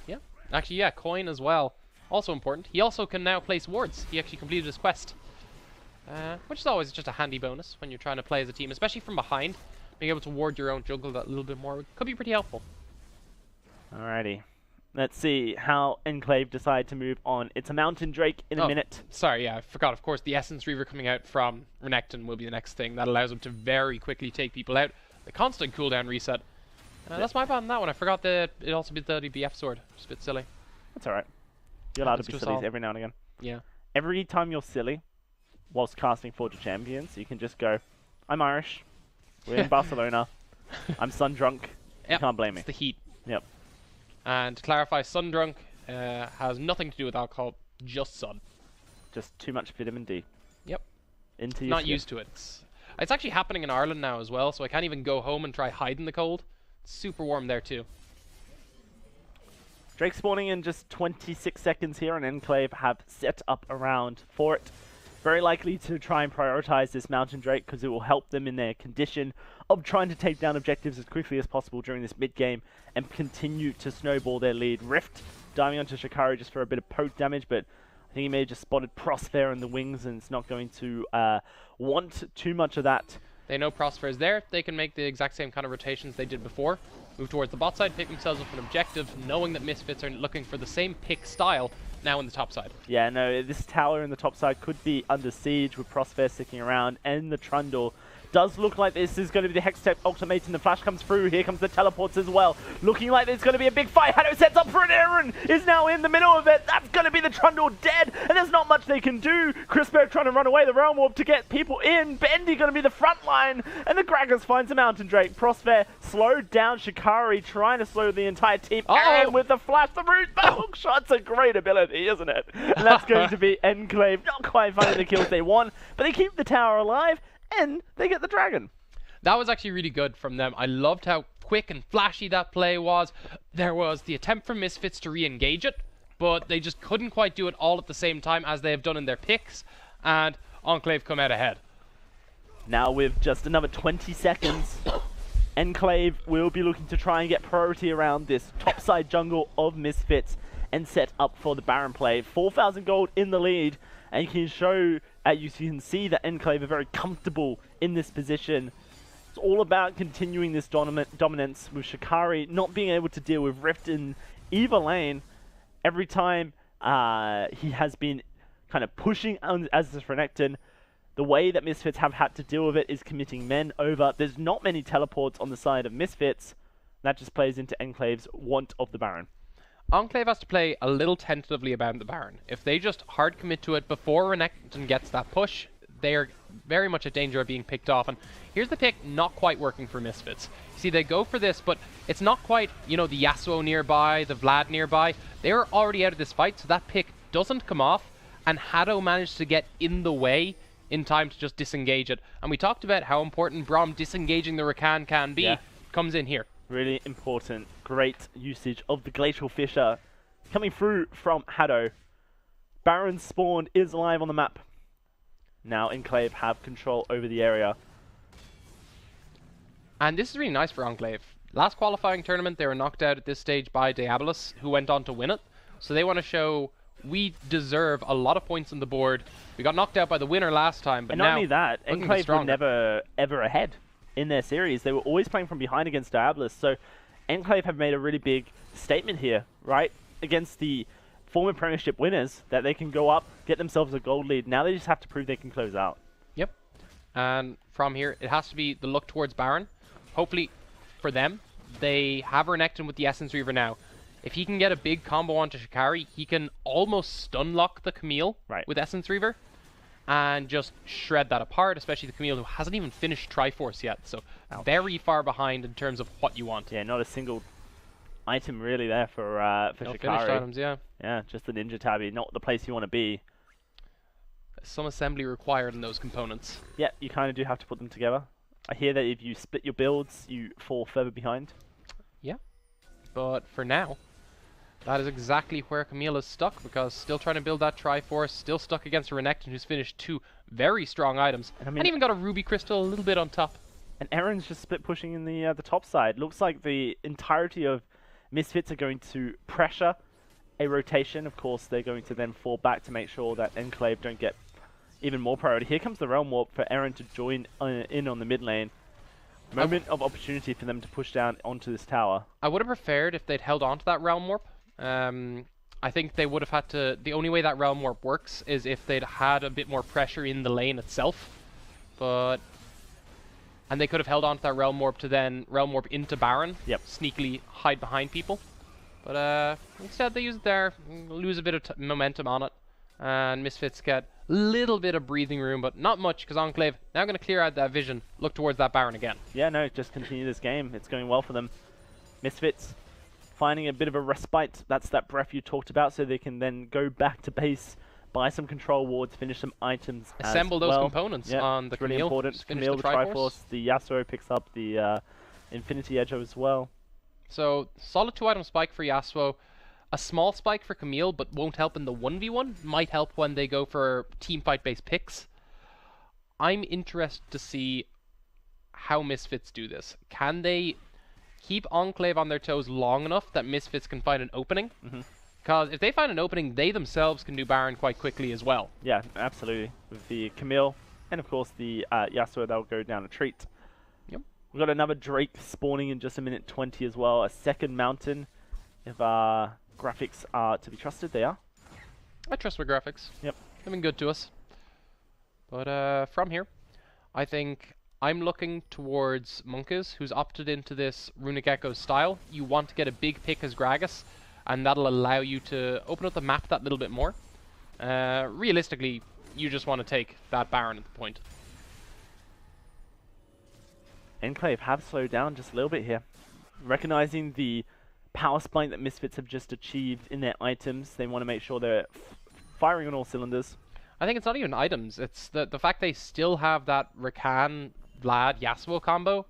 Yeah. Actually, yeah, coin as well. Also important. He also can now place wards. He actually completed his quest. Which is always just a handy bonus when you're trying to play as a team, especially from behind. Being able to ward your own jungle that little bit more could be pretty helpful. Alrighty. Let's see how Enclave decide to move on. It's a Mountain Drake in a minute. Sorry, yeah, I forgot. Of course, the Essence Reaver coming out from Renekton will be the next thing. That allows them to very quickly take people out. The constant cooldown reset. That's my bad on that one. I forgot that it also be the BF sword. It's a bit silly. That's alright. You're allowed to be silly every now and again. Yeah. Every time you're silly, whilst casting Forge of Champions, you can just go, I'm Irish, we're in Barcelona, I'm sun drunk, you can't blame me. It's the heat. Yep. And to clarify, sun drunk has nothing to do with alcohol, just sun. Just too much vitamin D. Yep. Into your Not skin. used to it. It's actually happening in Ireland now as well, so I can't even go home and try hide in the cold. It's super warm there too. Drake spawning in just 26 seconds here, and Enclave have set up around for it. Very likely to try and prioritize this Mountain Drake because it will help them in their condition of trying to take down objectives as quickly as possible during this mid-game and continue to snowball their lead. Rift diving onto Shikari just for a bit of poke damage, but I think he may have just spotted Prosphere in the wings and it's not going to want too much of that. They know Prosphere is there. They can make the exact same kind of rotations they did before. Move towards the bot side, pick themselves up an objective, knowing that Misfits are looking for the same pick style. now in the top side. Yeah, no, this tower in the top side could be under siege with Prosphere sticking around, and the Trundle does look like this is going to be the Hextech ultimating. The flash comes through. Here comes the teleports as well. Looking like there's going to be a big fight. Hado sets up for an Aaron. Is now in the middle of it. That's going to be the Trundle dead. And there's not much they can do. Crispberg trying to run away. The Realm Warp to get people in. Bendy going to be the front line. And the Gragas finds a Mountain Drake. Prosphere slowed down. Shikari trying to slow the entire team. Aaron with the flash. The root hook shot's a great ability, isn't it? And that's going to be Enclave. Not quite finding the kills they want. But they keep the tower alive. And they get the dragon. That was actually really good from them. I loved how quick and flashy that play was. There was the attempt from Misfits to re-engage it, but they just couldn't quite do it all at the same time as they have done in their picks, and Enclave come out ahead. Now with just another 20 seconds, Enclave will be looking to try and get priority around this topside jungle of Misfits and set up for the Baron play. 4,000 gold in the lead, and you can show, you can see that Enclave are very comfortable in this position. It's all about continuing this dominance with Shikari not being able to deal with Rift in either lane. Every time he has been kind of pushing as the Renekton, the way that Misfits have had to deal with it is committing men over. There's not many teleports on the side of Misfits. That just plays into Enclave's want of the Baron. Enclave has to play a little tentatively about the Baron. If they just hard commit to it before Renekton gets that push, they are very much at danger of being picked off. And here's the pick not quite working for Misfits. You see, they go for this, but it's not quite, you know, the Yasuo nearby, the Vlad nearby. They're already out of this fight, so that pick doesn't come off, and Hado managed to get in the way in time to just disengage it. And we talked about how important Braum disengaging the Rakan can be. Yeah. Comes in here. Really important, great usage of the Glacial Fissure coming through from Hado. Baron spawn is live on the map. Now Enclave have control over the area. And this is really nice for Enclave. Last qualifying tournament, they were knocked out at this stage by Diabolus, who went on to win it. So they want to show we deserve a lot of points on the board. We got knocked out by the winner last time, but and now not only that, Enclave were never ever ahead in their series. They were always playing from behind against Diabolus, so Enclave have made a really big statement here, right? Against the former Premiership winners, that they can go up, get themselves a gold lead. Now they just have to prove they can close out. Yep. And from here, it has to be the look towards Baron. Hopefully, for them, they have Renekton with the Essence Reaver now. If he can get a big combo onto Shikari, he can almost stun lock the Camille with Essence Reaver and just shred that apart, especially the Camille, who hasn't even finished Triforce yet, so very far behind in terms of what you want. Yeah, not a single item really there for no Shikari. finished items, yeah. Yeah, just the Ninja Tabby, not the place you want to be. Some assembly required in those components. Yeah, you kind of do have to put them together. I hear that if you split your builds, you fall further behind. Yeah, but for now, that is exactly where Camille is stuck, because still trying to build that Triforce, still stuck against a Renekton who's finished 2 very strong items, and even got a Ruby Crystal a little bit on top. And Aaron's just split pushing in the top side. Looks like the entirety of Misfits are going to pressure a rotation. Of course, they're going to then fall back to make sure that Enclave don't get even more priority. Here comes the Realm Warp for Aaron to join in on the mid lane. Moment of opportunity for them to push down onto this tower. I would have preferred if they'd held on to that Realm Warp. I think they would have had to... The only way that Realm Warp works is if they'd had a bit more pressure in the lane itself. But... And they could have held on to that Realm Warp to then Realm Warp into Baron. Yep. Sneakily hide behind people. But instead they use it there, lose a bit of momentum on it. And Misfits get a little bit of breathing room, but not much, because Enclave now going to clear out that vision, look towards that Baron again. Yeah, no, just continue this game. It's going well for them. Misfits finding a bit of a respite. That's that breath you talked about, so they can then go back to base, buy some control wards, finish some items. Assemble those components on the Camille. Really important. Camille, the Triforce, the Yasuo picks up the Infinity Edge as well. So, solid 2-item spike for Yasuo. A small spike for Camille, but won't help in the 1v1. Might help when they go for teamfight-based picks. I'm interested to see how Misfits do this. Can they keep Enclave on their toes long enough that Misfits can find an opening? Because if they find an opening, they themselves can do Baron quite quickly as well. Yeah, absolutely. With the Camille, and of course the Yasuo, they'll go down a treat. Yep. We've got another Drake spawning in just a minute 20 as well. A second mountain. If graphics are to be trusted, they are. I trust my graphics. Yep. They've been good to us. But from here, I think I'm looking towards Monkas, who's opted into this Runic Echo style. You want to get a big pick as Gragas, and that'll allow you to open up the map that little bit more. Realistically, you just want to take that Baron at the point. Enclave have slowed down just a little bit here. Recognizing the power spike that Misfits have just achieved in their items, they want to make sure they're firing on all cylinders. I think it's not even items, it's the fact they still have that Rakan, Vlad, Yasuo combo,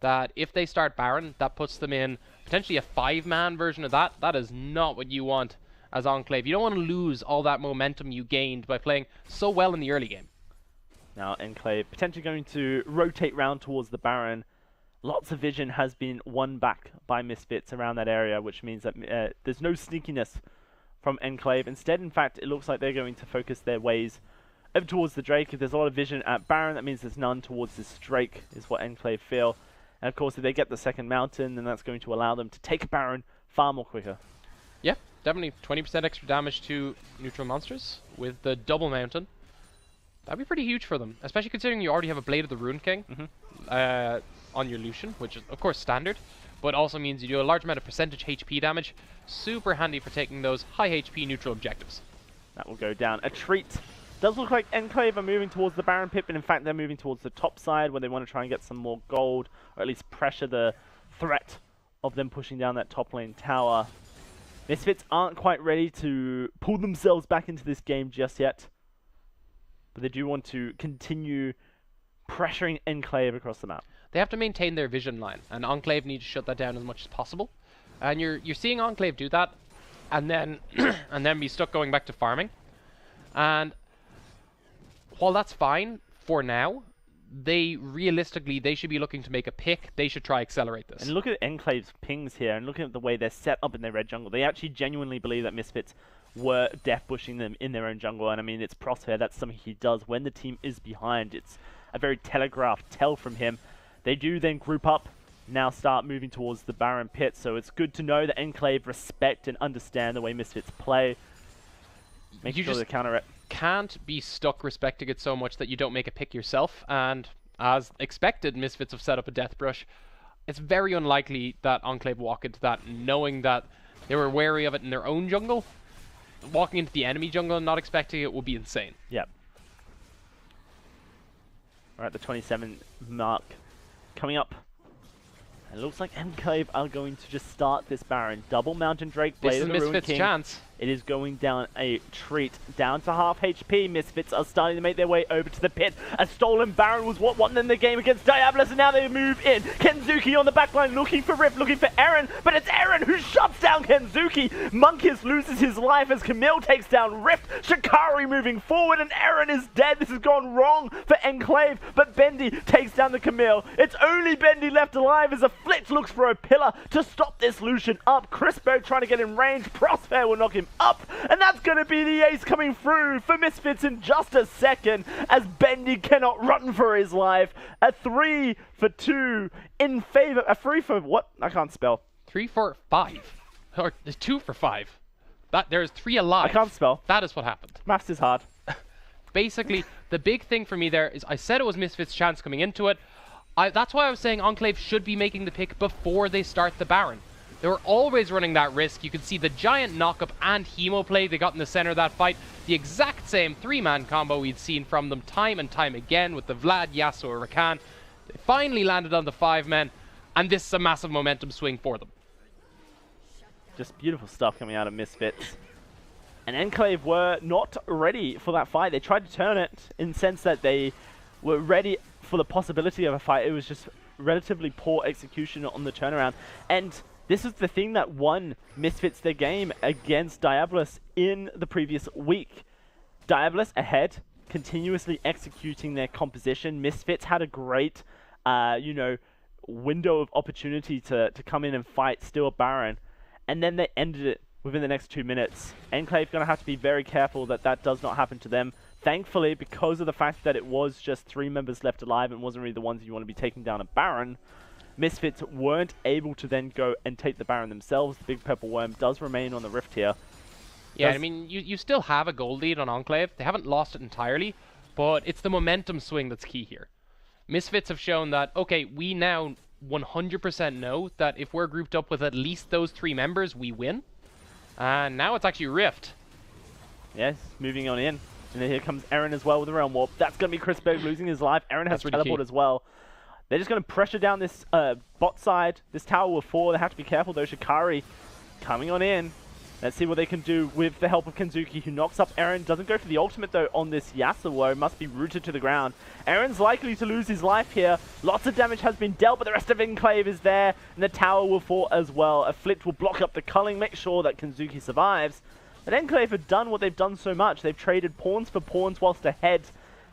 that if they start Baron, that puts them in potentially a 5-man version of that. That is not what you want as Enclave. You don't want to lose all that momentum you gained by playing so well in the early game. Now Enclave potentially going to rotate round towards the Baron. Lots of vision has been won back by Misfits around that area, which means that there's no sneakiness from Enclave. Instead, in fact, it looks like they're going to focus their ways over towards the Drake. If there's a lot of vision at Baron, that means there's none towards this Drake, is what Enclave feel. And of course, if they get the second mountain, then that's going to allow them to take Baron far more quicker. Yeah, definitely 20% extra damage to neutral monsters with the double mountain. That'd be pretty huge for them, especially considering you already have a Blade of the Rune King on your Lucian, which is of course standard, but also means you do a large amount of percentage HP damage. Super handy for taking those high HP neutral objectives. That will go down a treat. Does look like Enclave are moving towards the Baron pit, but in fact they're moving towards the top side where they want to try and get some more gold, or at least pressure the threat of them pushing down that top lane tower. Misfits aren't quite ready to pull themselves back into this game just yet, but they do want to continue pressuring Enclave across the map. They have to maintain their vision line, and Enclave need to shut that down as much as possible. And you're seeing Enclave do that, and then and then be stuck going back to farming. And while that's fine for now, realistically they should be looking to make a pick. They should try accelerate this. And look at Enclave's pings here, and looking at the way they're set up in their red jungle. They actually genuinely believe that Misfits were death bushing them in their own jungle, and I mean, it's Crosshair, that's something he does when the team is behind. It's a very telegraphed tell from him. They do then group up, now start moving towards the Baron pit, so it's good to know that Enclave respect and understand the way Misfits play. Make sure they counter it. Can't be stuck respecting it so much that you don't make a pick yourself, and as expected, Misfits have set up a death brush. It's very unlikely that Enclave walk into that knowing that they were wary of it in their own jungle. Walking into the enemy jungle and not expecting it would be insane. Yep. Alright, the 27 mark coming up. And it looks like Enclave are going to just start this Baron. Double Mountain Drake, Blade of the Ruin King. This is Misfits' chance. It is going down a treat. Down to half HP. Misfits are starting to make their way over to the pit. A stolen Baron was what won them the game against Diabolus, and now they move in. Kenzuki on the backline looking for Rift, looking for Eren, but it's Eren who shuts down Kenzuki. Monkius loses his life as Camille takes down Rift. Shikari moving forward, and Eren is dead. This has gone wrong for Enclave, but Bendy takes down the Camille. It's only Bendy left alive as a Flitz looks for a pillar to stop this Lucian up. Crispo trying to get in range. Prospere will knock him up, and that's going to be the ace coming through for Misfits in just a second as Bendy cannot run for his life. A 3 for 2 in favor. A 3 for what? I can't spell. 3 for 5. Or 2 for 5. There's 3 alive. I can't spell. That is what happened. Maths is hard. Basically, the big thing for me there is I said it was Misfits' chance coming into it. That's why I was saying Enclave should be making the pick before they start the Baron. They were always running that risk. You can see the giant knockup and Hemo play they got in the center of that fight. The exact same 3-man combo we'd seen from them time and time again with the Vlad, Yasuo, Rakan. They finally landed on the 5 men, and this is a massive momentum swing for them. Just beautiful stuff coming out of Misfits. And Enclave were not ready for that fight. They tried to turn it in the sense that they were ready for the possibility of a fight. It was just relatively poor execution on the turnaround. And this is the thing that won Misfits their game against Diabolus in the previous week. Diabolus ahead, continuously executing their composition. Misfits had a great, window of opportunity to come in and fight, steal a Baron, and then they ended it within the next 2 minutes. Enclave going to have to be very careful that that does not happen to them. Thankfully, because of the fact that it was just 3 members left alive and wasn't really the ones you want to be taking down a Baron, Misfits weren't able to then go and take the Baron themselves. The big purple worm does remain on the Rift here. Yeah, I mean, you still have a gold lead on Enclave. They haven't lost it entirely, but it's the momentum swing that's key here. Misfits have shown that, okay, we now 100% know that if we're grouped up with at least those 3 members, we win. And now it's actually Rift. Yes, moving on in. And then here comes Eren as well with the Realm Warp. That's going to be Chrisberg losing his life. Eren has teleport as well. They're just going to pressure down this bot side. This tower with 4. They have to be careful though. Shikari coming on in. Let's see what they can do with the help of Kenzuki, who knocks up Eren. Doesn't go for the ultimate though on this Yasuo. Must be rooted to the ground. Eren's likely to lose his life here. Lots of damage has been dealt, but the rest of Enclave is there. And the tower will fall as well. Afflict will block up the culling, make sure that Kenzuki survives. But Enclave have done what they've done so much. They've traded pawns for pawns whilst ahead.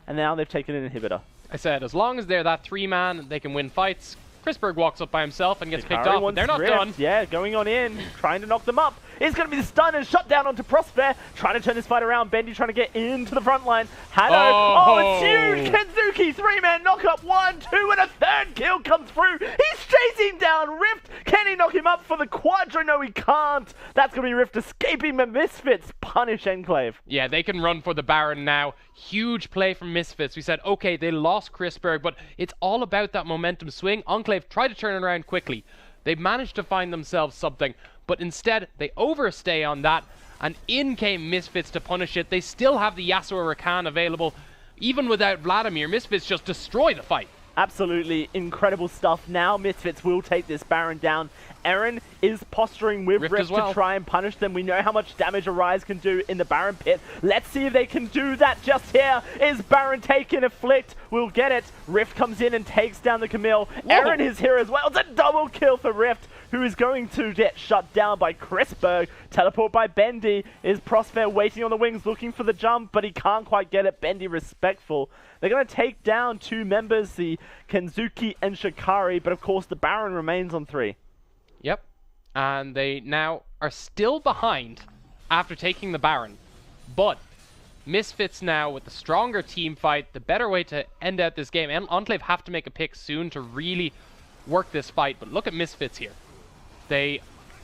And now they've taken an inhibitor. I said, as long as they're that 3-man, they can win fights. Chrisberg walks up by himself and gets picked off, but they're not done. Yeah, going on in, trying to knock them up. It's going to be the stun and shut down onto Prosper, trying to turn this fight around. Bendy trying to get into the front line. Hado, oh, it's huge! Kenzuki, 3-man knock up, 1, 2, and a 3rd kill comes through. He's chasing down Rift. Can he knock him up for the quadra? No, he can't. That's going to be Rift escaping, but Misfits punish Enclave. Yeah, they can run for the Baron now. Huge play from Misfits. We said, okay, they lost Chrisberg, but it's all about that momentum swing. Enclave tried to turn it around quickly. They managed to find themselves something, but instead they overstay on that, and in came Misfits to punish it. They still have the Yasuo Rakan available. Even without Vladimir, Misfits just destroy the fight. Absolutely incredible stuff. Now Misfits will take this Baron down. Eren is posturing with Rift to try and punish them. We know how much damage Arise can do in the Baron pit. Let's see if they can do that just here. Is Baron taking Afflict? We'll get it. Rift comes in and takes down the Camille. Eren is here as well. It's a double kill for Rift, who is going to get shut down by Chrisberg. Teleport by Bendy. Is Prosper waiting on the wings looking for the jump, but he can't quite get it. Bendy respectful. They're going to take down 2 members, the Kenzuki and Shikari, but of course the Baron remains on 3. Yep. And they now are still behind after taking the Baron. But Misfits now with the stronger team fight, the better way to end out this game. And Enclave have to make a pick soon to really work this fight. But look at Misfits here. They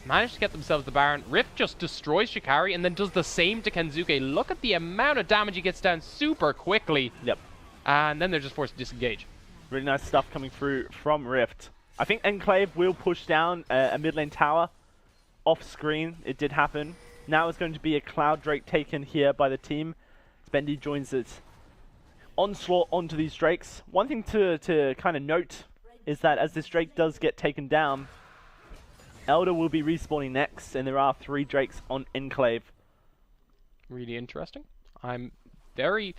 managed to get themselves the Baron. Rift just destroys Shikari and then does the same to Kenzuki. Look at the amount of damage he gets down super quickly. Yep. And then they're just forced to disengage. Really nice stuff coming through from Rift. I think Enclave will push down a mid lane tower off screen. It did happen. Now it's going to be a Cloud Drake taken here by the team. Bendy joins it. Onslaught onto these Drakes. One thing to kind of note is that as this Drake does get taken down, Elder will be respawning next, and there are 3 Drakes on Enclave. Really interesting. I'm very...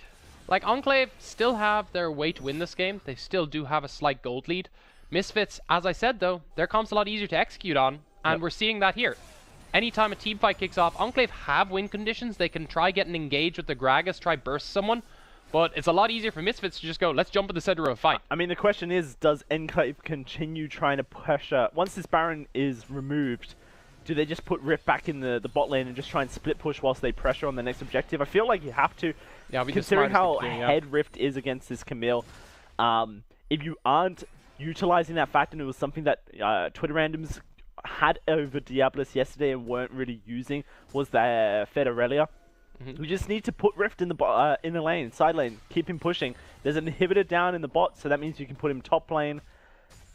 Like, Enclave still have their way to win this game. They still do have a slight gold lead. Misfits, as I said though, their comp's a lot easier to execute on, and we're seeing that here. Anytime a team fight kicks off, Enclave have win conditions. They can try getting engaged with the Gragas, try burst someone, but it's a lot easier for Misfits to just go, let's jump in the center of a fight. I mean, the question is, does Enclave continue trying to pressure? Once this Baron is removed, do they just put Rift back in the bot lane and just try and split push whilst they pressure on the next objective? I feel like you have to, considering how ahead Rift is against this Camille. If you aren't utilizing that fact, and it was something that Twitter randoms had over Diablos yesterday and weren't really using, was the Federelia. We just need to put Rift in the lane, side lane, keep him pushing. There's an inhibitor down in the bot, so that means you can put him top lane,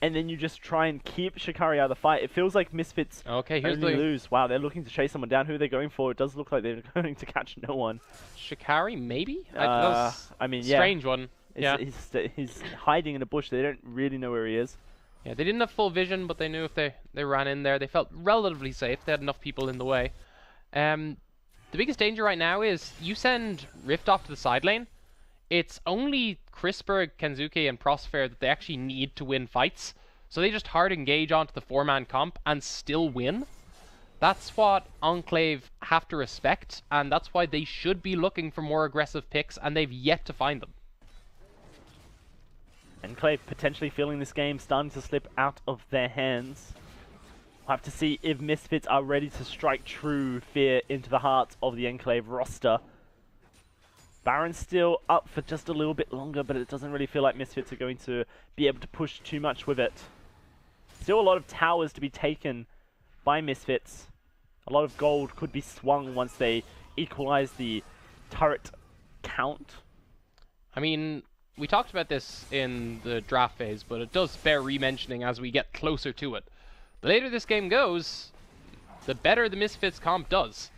and then you just try and keep Shikari out of the fight. It feels like Misfits only lose. Wow, they're looking to chase someone down. Who are they going for? It does look like they're going to catch no one. Shikari, maybe? I mean, yeah. Strange one. Yeah. He's hiding in a bush. They don't really know where he is. Yeah, they didn't have full vision, but they knew if they ran in there, they felt relatively safe. They had enough people in the way. The biggest danger right now is you send Rift off to the side lane. It's only Chrisberg, Kenzuki, and Prosper that they actually need to win fights. So they just hard engage onto the 4-man comp and still win. That's what Enclave have to respect, and that's why they should be looking for more aggressive picks, and they've yet to find them. Enclave potentially feeling this game starting to slip out of their hands. We'll have to see if Misfits are ready to strike true fear into the hearts of the Enclave roster. Baron's still up for just a little bit longer, but it doesn't really feel like Misfits are going to be able to push too much with it. Still a lot of towers to be taken by Misfits. A lot of gold could be swung once they equalize the turret count. I mean, we talked about this in the draft phase, but it does bear re-mentioning as we get closer to it. The later this game goes, the better the Misfits comp does.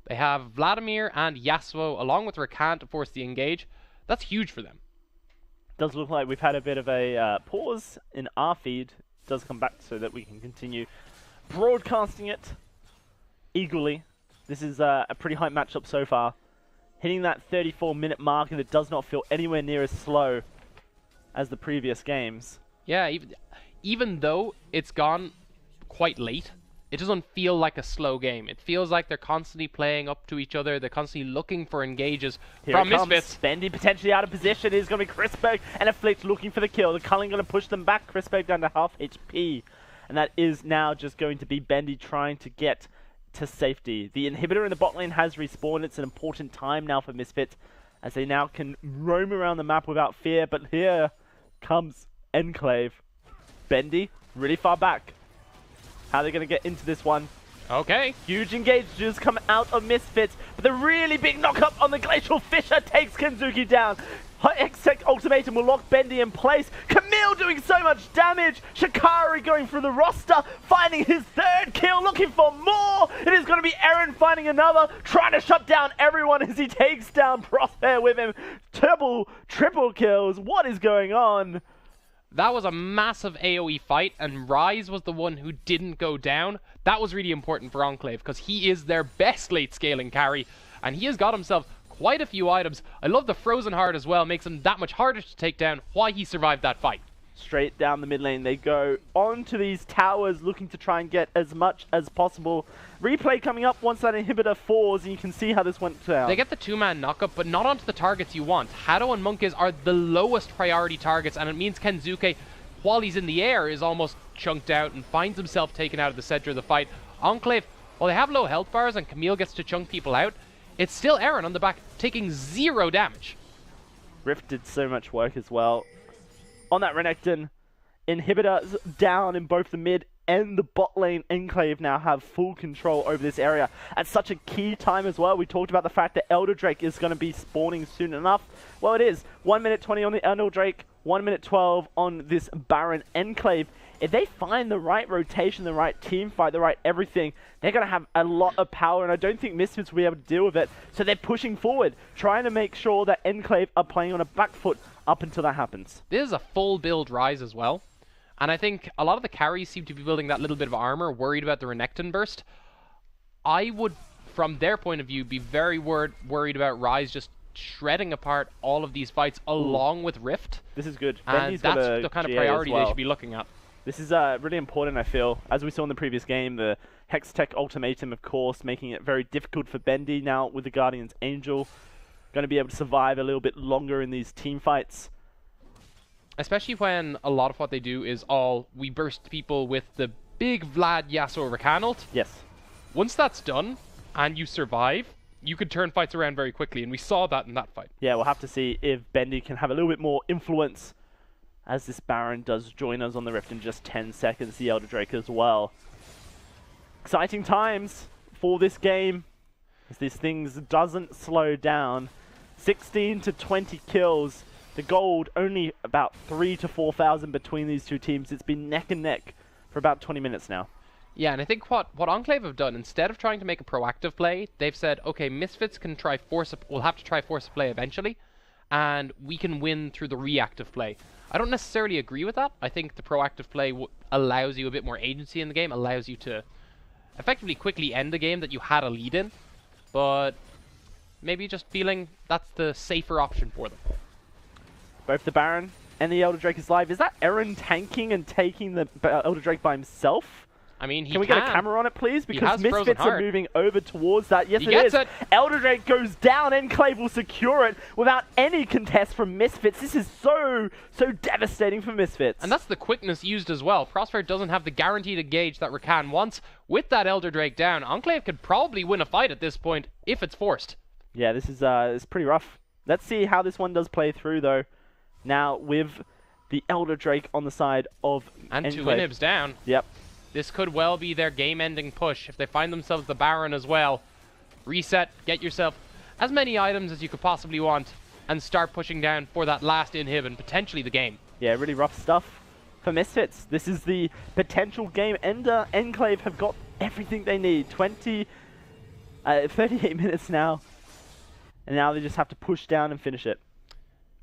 They have Vladimir and Yasuo along with Rakan to force the engage. That's huge for them. Does look like we've had a bit of a pause in our feed. Does come back so that we can continue broadcasting it eagerly. This is a pretty hype matchup so far. Hitting that 34-minute mark, and it does not feel anywhere near as slow as the previous games. Yeah, even though it's gone quite late, it doesn't feel like a slow game. It feels like they're constantly playing up to each other. They're constantly looking for engages from Misfits. Bendy potentially out of position. It is going to be Crispberg and Afflict looking for the kill. The Culling going to push them back. Crispberg down to half HP. And that is now just going to be Bendy trying to get to safety. The inhibitor in the bot lane has respawned. It's an important time now for Misfits as they now can roam around the map without fear. But here comes Enclave. Bendy really far back. How are they going to get into this one? Okay. Huge engages come out of Misfits, but the really big knock-up on the Glacial Fissure takes Kenzuki down. X-Tech Ultimatum will lock Bendy in place. Camille doing so much damage. Shikari going through the roster, finding his third kill, looking for more. It is going to be Eren finding another, trying to shut down everyone as he takes down Prosper with him. Triple kills. What is going on? That was a massive AoE fight, and Ryze was the one who didn't go down. That was really important for Enclave, because he is their best late scaling carry, and he has got himself quite a few items. I love the Frozen Heart as well, makes him that much harder to take down. Why he survived that fight. Straight down the mid lane they go, onto these towers, looking to try and get as much as possible. Replay coming up once that inhibitor falls, and you can see how this went down. They get the two-man knockup, but not onto the targets you want. Hado and Monkiz are the lowest priority targets, and it means Kenzuke, while he's in the air, is almost chunked out and finds himself taken out of the center of the fight. Enclave, while they have low health bars and Camille gets to chunk people out, it's still Eren on the back, taking 0 damage. Rift did so much work as well. On that Renekton, inhibitors down in both the mid and the bot lane. Enclave now have full control over this area at such a key time as well. We talked about the fact that Elder Drake is going to be spawning soon enough. Well, it is. 1 minute 20 on the Elder Drake, 1 minute 12 on this Baron. Enclave, if they find the right rotation, the right team fight, the right everything, they're going to have a lot of power, and I don't think Misfits will be able to deal with it. So they're pushing forward, trying to make sure that Enclave are playing on a back foot up until that happens. This is a full build Ryze as well. And I think a lot of the carries seem to be building that little bit of armor, worried about the Renekton burst. I would, from their point of view, be very worried about Ryze just shredding apart all of these fights along with Rift. This is good. And that's the kind of priority they should be looking at. This is really important, I feel. As we saw in the previous game, the Hextech Ultimatum, of course, making it very difficult for Bendy now with the Guardian's Angel. Going to be able to survive a little bit longer in these team fights. Especially when a lot of what they do is we burst people with the big Vlad Yasuo Rakan ult. Yes. Once that's done, and you survive, you could turn fights around very quickly, and we saw that in that fight. Yeah, we'll have to see if Bendy can have a little bit more influence as this Baron does join us on the Rift in just 10 seconds, the Elder Drake as well. Exciting times for this game, as this thing doesn't slow down. 16 to 20 kills. The gold, only about 3,000 to 4,000 between these two teams. It's been neck and neck for about 20 minutes now. Yeah, and I think what Enclave have done, instead of trying to make a proactive play, they've said, okay, Misfits can we'll have to try force a play eventually, and we can win through the reactive play. I don't necessarily agree with that. I think the proactive play allows you a bit more agency in the game, allows you to effectively quickly end the game that you had a lead in, but maybe just feeling that's the safer option for them. Both the Baron and the Elder Drake is live. Is that Eren tanking and taking the Elder Drake by himself? I mean, Can we get a camera on it, please? Because Misfits are moving over towards that. Yes, it is. Elder Drake goes down. Enclave will secure it without any contest from Misfits. This is so devastating for Misfits. And that's the quickness used as well. Prosper doesn't have the guaranteed engage that Rakan wants. With that Elder Drake down, Enclave could probably win a fight at this point if it's forced. Yeah, this is it's pretty rough. Let's see how this one does play through, though. Now with the Elder Drake on the side of and Enclave. 2 inhibs down. Yep. This could well be their game-ending push if they find themselves the Baron as well. Reset, get yourself as many items as you could possibly want, and start pushing down for that last inhib and potentially the game. Yeah, really rough stuff for Misfits. This is the potential game ender. Enclave have got everything they need. 38 minutes now. And now they just have to push down and finish it.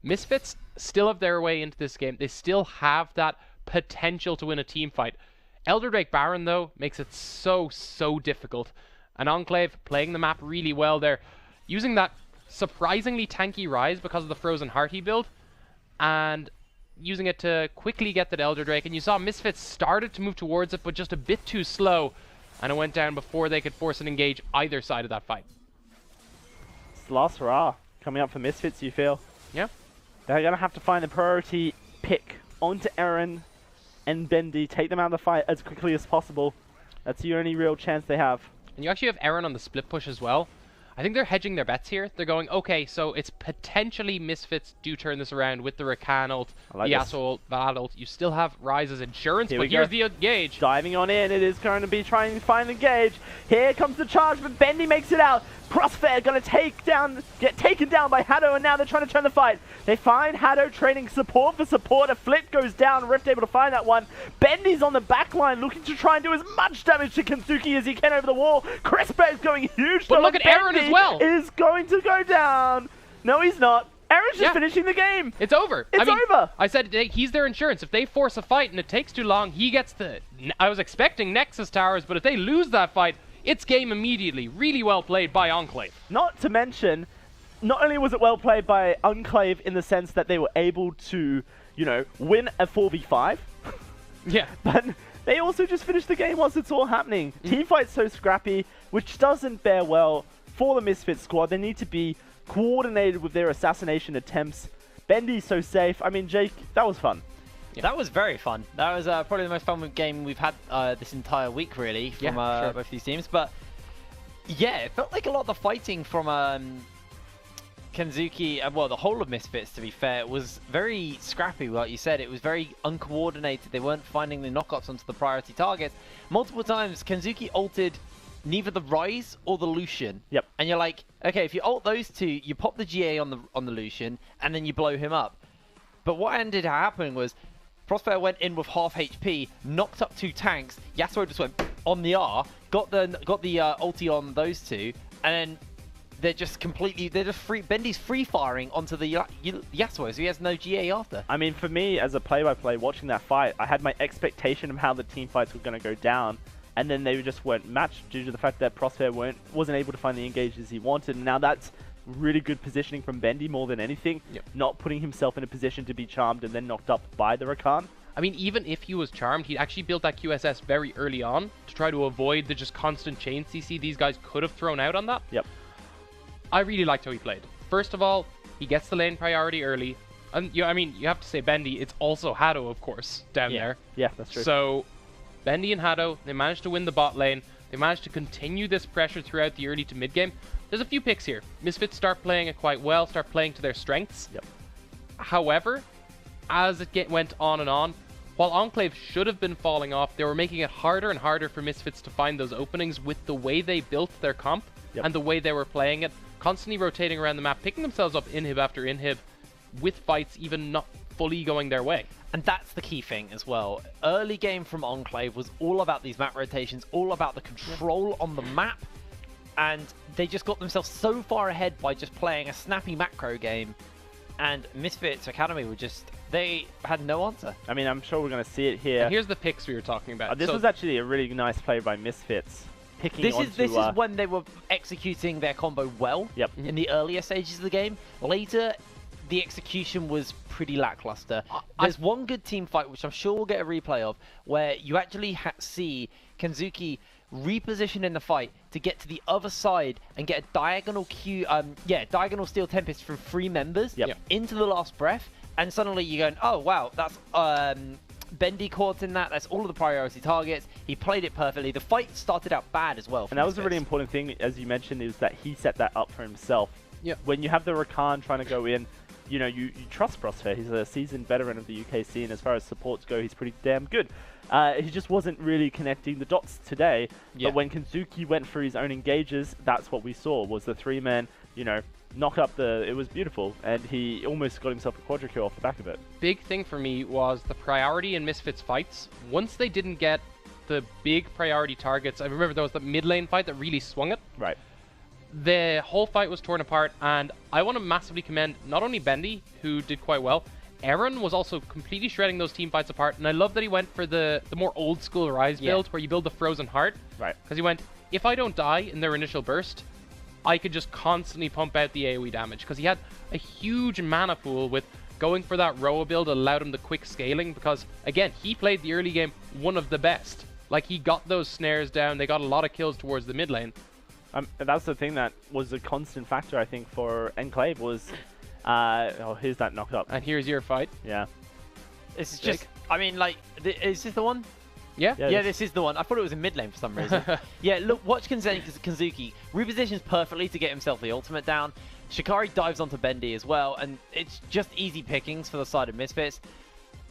Misfits still have their way into this game. They still have that potential to win a team fight. Elder Drake Baron, though, makes it so difficult. And Enclave playing the map really well there, using that surprisingly tanky Rise because of the Frozen Hearty build, and using it to quickly get that Elder Drake. And you saw Misfits started to move towards it, but just a bit too slow, and it went down before they could force and engage either side of that fight. It's the last hurrah coming up for Misfits, you feel? Yeah. They're going to have to find the priority pick onto Eren and Bendy, take them out of the fight as quickly as possible. That's the only real chance they have. And you actually have Eren on the split push as well. I think they're hedging their bets here. They're going, okay, so it's potentially Misfits do turn this around with the Rakan ult, the Yasuo ult, Vlad ult. You still have Rise's insurance, but here's the engage. Diving on in, it is going to be trying to find the engage. Here comes the charge, but Bendy makes it out. Prosphere going to get taken down by Haddo, and now they're trying to turn the fight. They find Haddo trading support for support. A flip goes down, Rift able to find that one. Bendy's on the back line looking to try and do as much damage to Kensuke as he can over the wall. Crispa is going huge. But look at Eren as well. Is going to go down. No, he's not. Eren's just finishing the game. It's over. It's over. I said he's their insurance. If they force a fight and it takes too long, he gets the... I was expecting Nexus towers, but if they lose that fight, it's game immediately. Really well played by Enclave. Not to mention, not only was it well played by Enclave in the sense that they were able to, you know, win a 4v5. Yeah. But they also just finished the game once it's all happening. Teamfight's so scrappy, which doesn't bear well for the Misfits squad. They need to be coordinated with their assassination attempts. Bendy's so safe. I mean, Jake, that was fun. Yeah. That was very fun. That was probably the most fun game we've had this entire week, really, from both these teams. But yeah, it felt like a lot of the fighting from Kensuke, well, the whole of Misfits, to be fair, was very scrappy, like you said. It was very uncoordinated. They weren't finding the knockups onto the priority targets. Multiple times, Kensuke ulted neither the Rise or the Lucian. Yep. And you're like, okay, if you ult those two, you pop the GA on the Lucian, and then you blow him up. But what ended up happening was Prosphere went in with half HP, knocked up 2 tanks. Yasuo just went on the R, got the ulti on those two, and then they're just Bendy's free firing onto the Yasuo, so he has no GA after. I mean, for me as a play-by-play watching that fight, I had my expectation of how the team fights were going to go down, and then they just weren't matched due to the fact that Prosphere wasn't able to find the engages he wanted. And now that's really good positioning from Bendy more than anything, not putting himself in a position to be charmed and then knocked up by the Rakan. I mean, even if he was charmed, he'd actually built that QSS very early on to try to avoid the just constant chain CC these guys could have thrown out on that. Yep. I really liked how he played. First of all, he gets the lane priority early. And I mean, you have to say Bendy, it's also Haddo, of course, down there. Yeah, that's true. So, Bendy and Haddo, they managed to win the bot lane. They managed to continue this pressure throughout the early to mid game. There's a few picks here. Misfits start playing it quite well, start playing to their strengths. Yep. However, as it went on and on, while Enclave should have been falling off, they were making it harder and harder for Misfits to find those openings with the way they built their comp and the way they were playing it, constantly rotating around the map, picking themselves up inhib after inhib, with fights even not fully going their way. And that's the key thing as well. Early game from Enclave was all about these map rotations, all about the control on the map, and they just got themselves so far ahead by just playing a snappy macro game, and Misfits Academy were just, they had no answer. I mean, I'm sure we're going to see it here. And here's the picks we were talking about. This was actually a really nice play by Misfits. This is when they were executing their combo well in the earlier stages of the game. Later, the execution was pretty lackluster. There's one good team fight, which I'm sure we'll get a replay of, where you actually see Kensuke reposition in the fight to get to the other side and get a diagonal diagonal Steel Tempest from 3 members into the last breath, and suddenly you're going, oh wow, that's Bendy caught in that. That's all of the priority targets. He played it perfectly. The fight started out bad as well. And that was a really important thing, as you mentioned, is that he set that up for himself. When you have the Rakan trying to go in, you know, you trust Crossfair. He's a seasoned veteran of the UK scene. As far as supports go, he's pretty damn good. He just wasn't really connecting the dots today. Yeah. But when Kenzuki went for his own engages, that's what we saw, was the 3-man, you know, knock up the... It was beautiful, and he almost got himself a quadra kill off the back of it. Big thing for me was the priority in Misfits fights. Once they didn't get the big priority targets, I remember there was the mid lane fight that really swung it. Right. The whole fight was torn apart, and I want to massively commend not only Bendy, who did quite well, Aaron was also completely shredding those team fights apart, and I love that he went for the more old school Rise build, where you build the Frozen Heart. Right. Because he went, if I don't die in their initial burst, I could just constantly pump out the AoE damage, because he had a huge mana pool with going for that Roa build allowed him the quick scaling, because, again, he played the early game one of the best. Like, he got those snares down, they got a lot of kills towards the mid lane. That's the thing that was a constant factor, I think, for Enclave was... oh, here's that knock up. And here's your fight. Yeah. This is just... I mean, like, is this the one? Yeah? Yeah, this is the one. I thought it was in mid lane for some reason. Yeah, look, watch Kenzuki. Repositions perfectly to get himself the ultimate down. Shikari dives onto Bendy as well, and it's just easy pickings for the side of Misfits.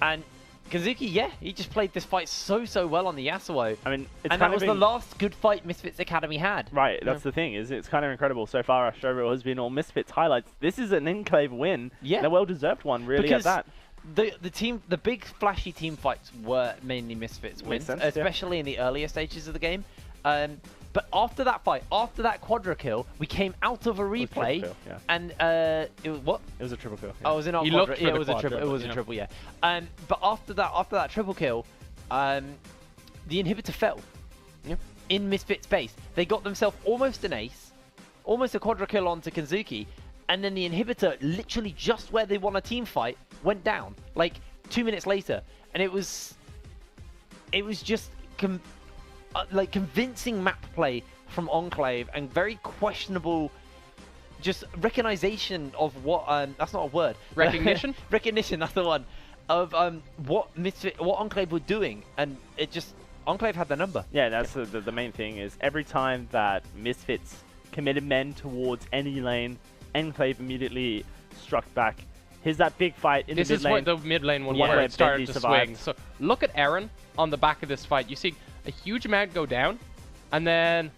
And Kenzuki, yeah, he just played this fight so well on the Yasuo. I mean, it's and that was the last good fight Misfits Academy had. Right, that's the thing, is it's kind of incredible. So far, our showreel has been all Misfits highlights. This is an Enclave win, and a well-deserved one, really, at that. The big flashy team fights were mainly Misfits wins, especially in the earlier stages of the game. But after that fight, after that quadra kill, we came out of a replay, and it was what? It was a triple kill. Yeah. Oh, was it not quadra? Yeah, it was a triple. It was a triple, yeah. But after that triple kill, the inhibitor fell. Yeah. In Misfits base, they got themselves almost an ace, almost a quadra kill onto Kenzuki, and then the inhibitor, literally just where they won a team fight, went down like 2 minutes later, and it was just like convincing map play from Enclave and very questionable just recognition of what that's not a word. Recognition? Recognition, that's the one. Of what Enclave were doing, and it just Enclave had the number. Yeah, that's the main thing is every time that Misfits committed men towards any lane, Enclave immediately struck back. Here's that big fight in the mid lane. This is what the mid lane one where it started to swing. So look at Aaron on the back of this fight. You see a huge amount go down, and then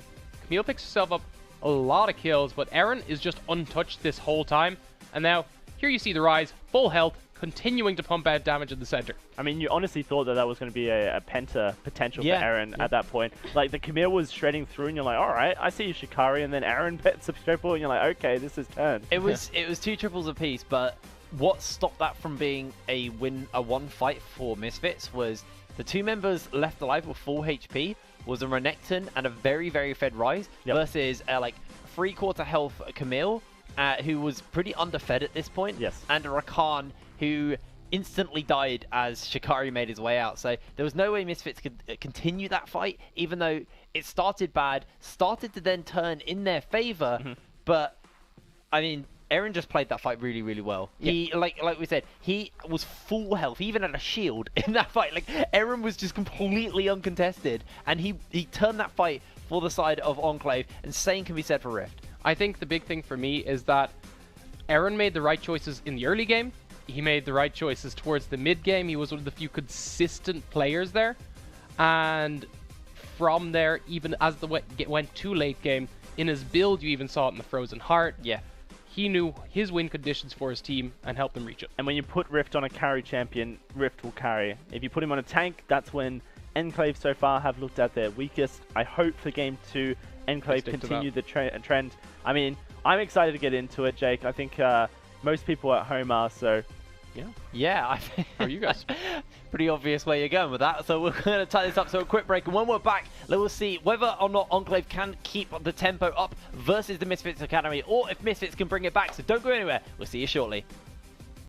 Camille picks herself up a lot of kills, but Aaron is just untouched this whole time. And now here you see the Rise, full health, continuing to pump out damage in the center. I mean, you honestly thought that was going to be a penta potential for Aaron at that point. Like, the Camille was shredding through, and you're like, all right, I see you, Shikari, and then Aaron bets a triple, and you're like, okay, this is turn. It was 2 triples apiece, but what stopped that from being a one fight for Misfits was the 2 members left alive with full HP was a Renekton and a very fed Rise versus like 3/4 health Camille, who was pretty underfed at this point, and a Rakan who instantly died as Shikari made his way out. So there was no way Misfits could continue that fight, even though it started bad, started to then turn in their favor. But I mean, Aaron just played that fight really well. He, like we said, he was full health. He even had a shield in that fight. Like, Aaron was just completely uncontested, and he turned that fight for the side of Enclave, and same can be said for Rift. I think the big thing for me is that Aaron made the right choices in the early game. He made the right choices towards the mid game. He was one of the few consistent players there. And from there, even as went too late game, in his build, you even saw it in the Frozen Heart. Yeah. He knew his win conditions for his team and helped them reach it. And when you put Rift on a carry champion, Rift will carry. If you put him on a tank, that's when Enclave so far have looked at their weakest. I hope for Game 2, Enclave continue the trend. I mean, I'm excited to get into it, Jake. I think most people at home are, so... Yeah, I think... How are you guys? Pretty obvious where you're going with that. So we're going to tie this up to a quick break. And when we're back, we'll see whether or not Enclave can keep the tempo up versus the Misfits Academy, or if Misfits can bring it back. So don't go anywhere. We'll see you shortly.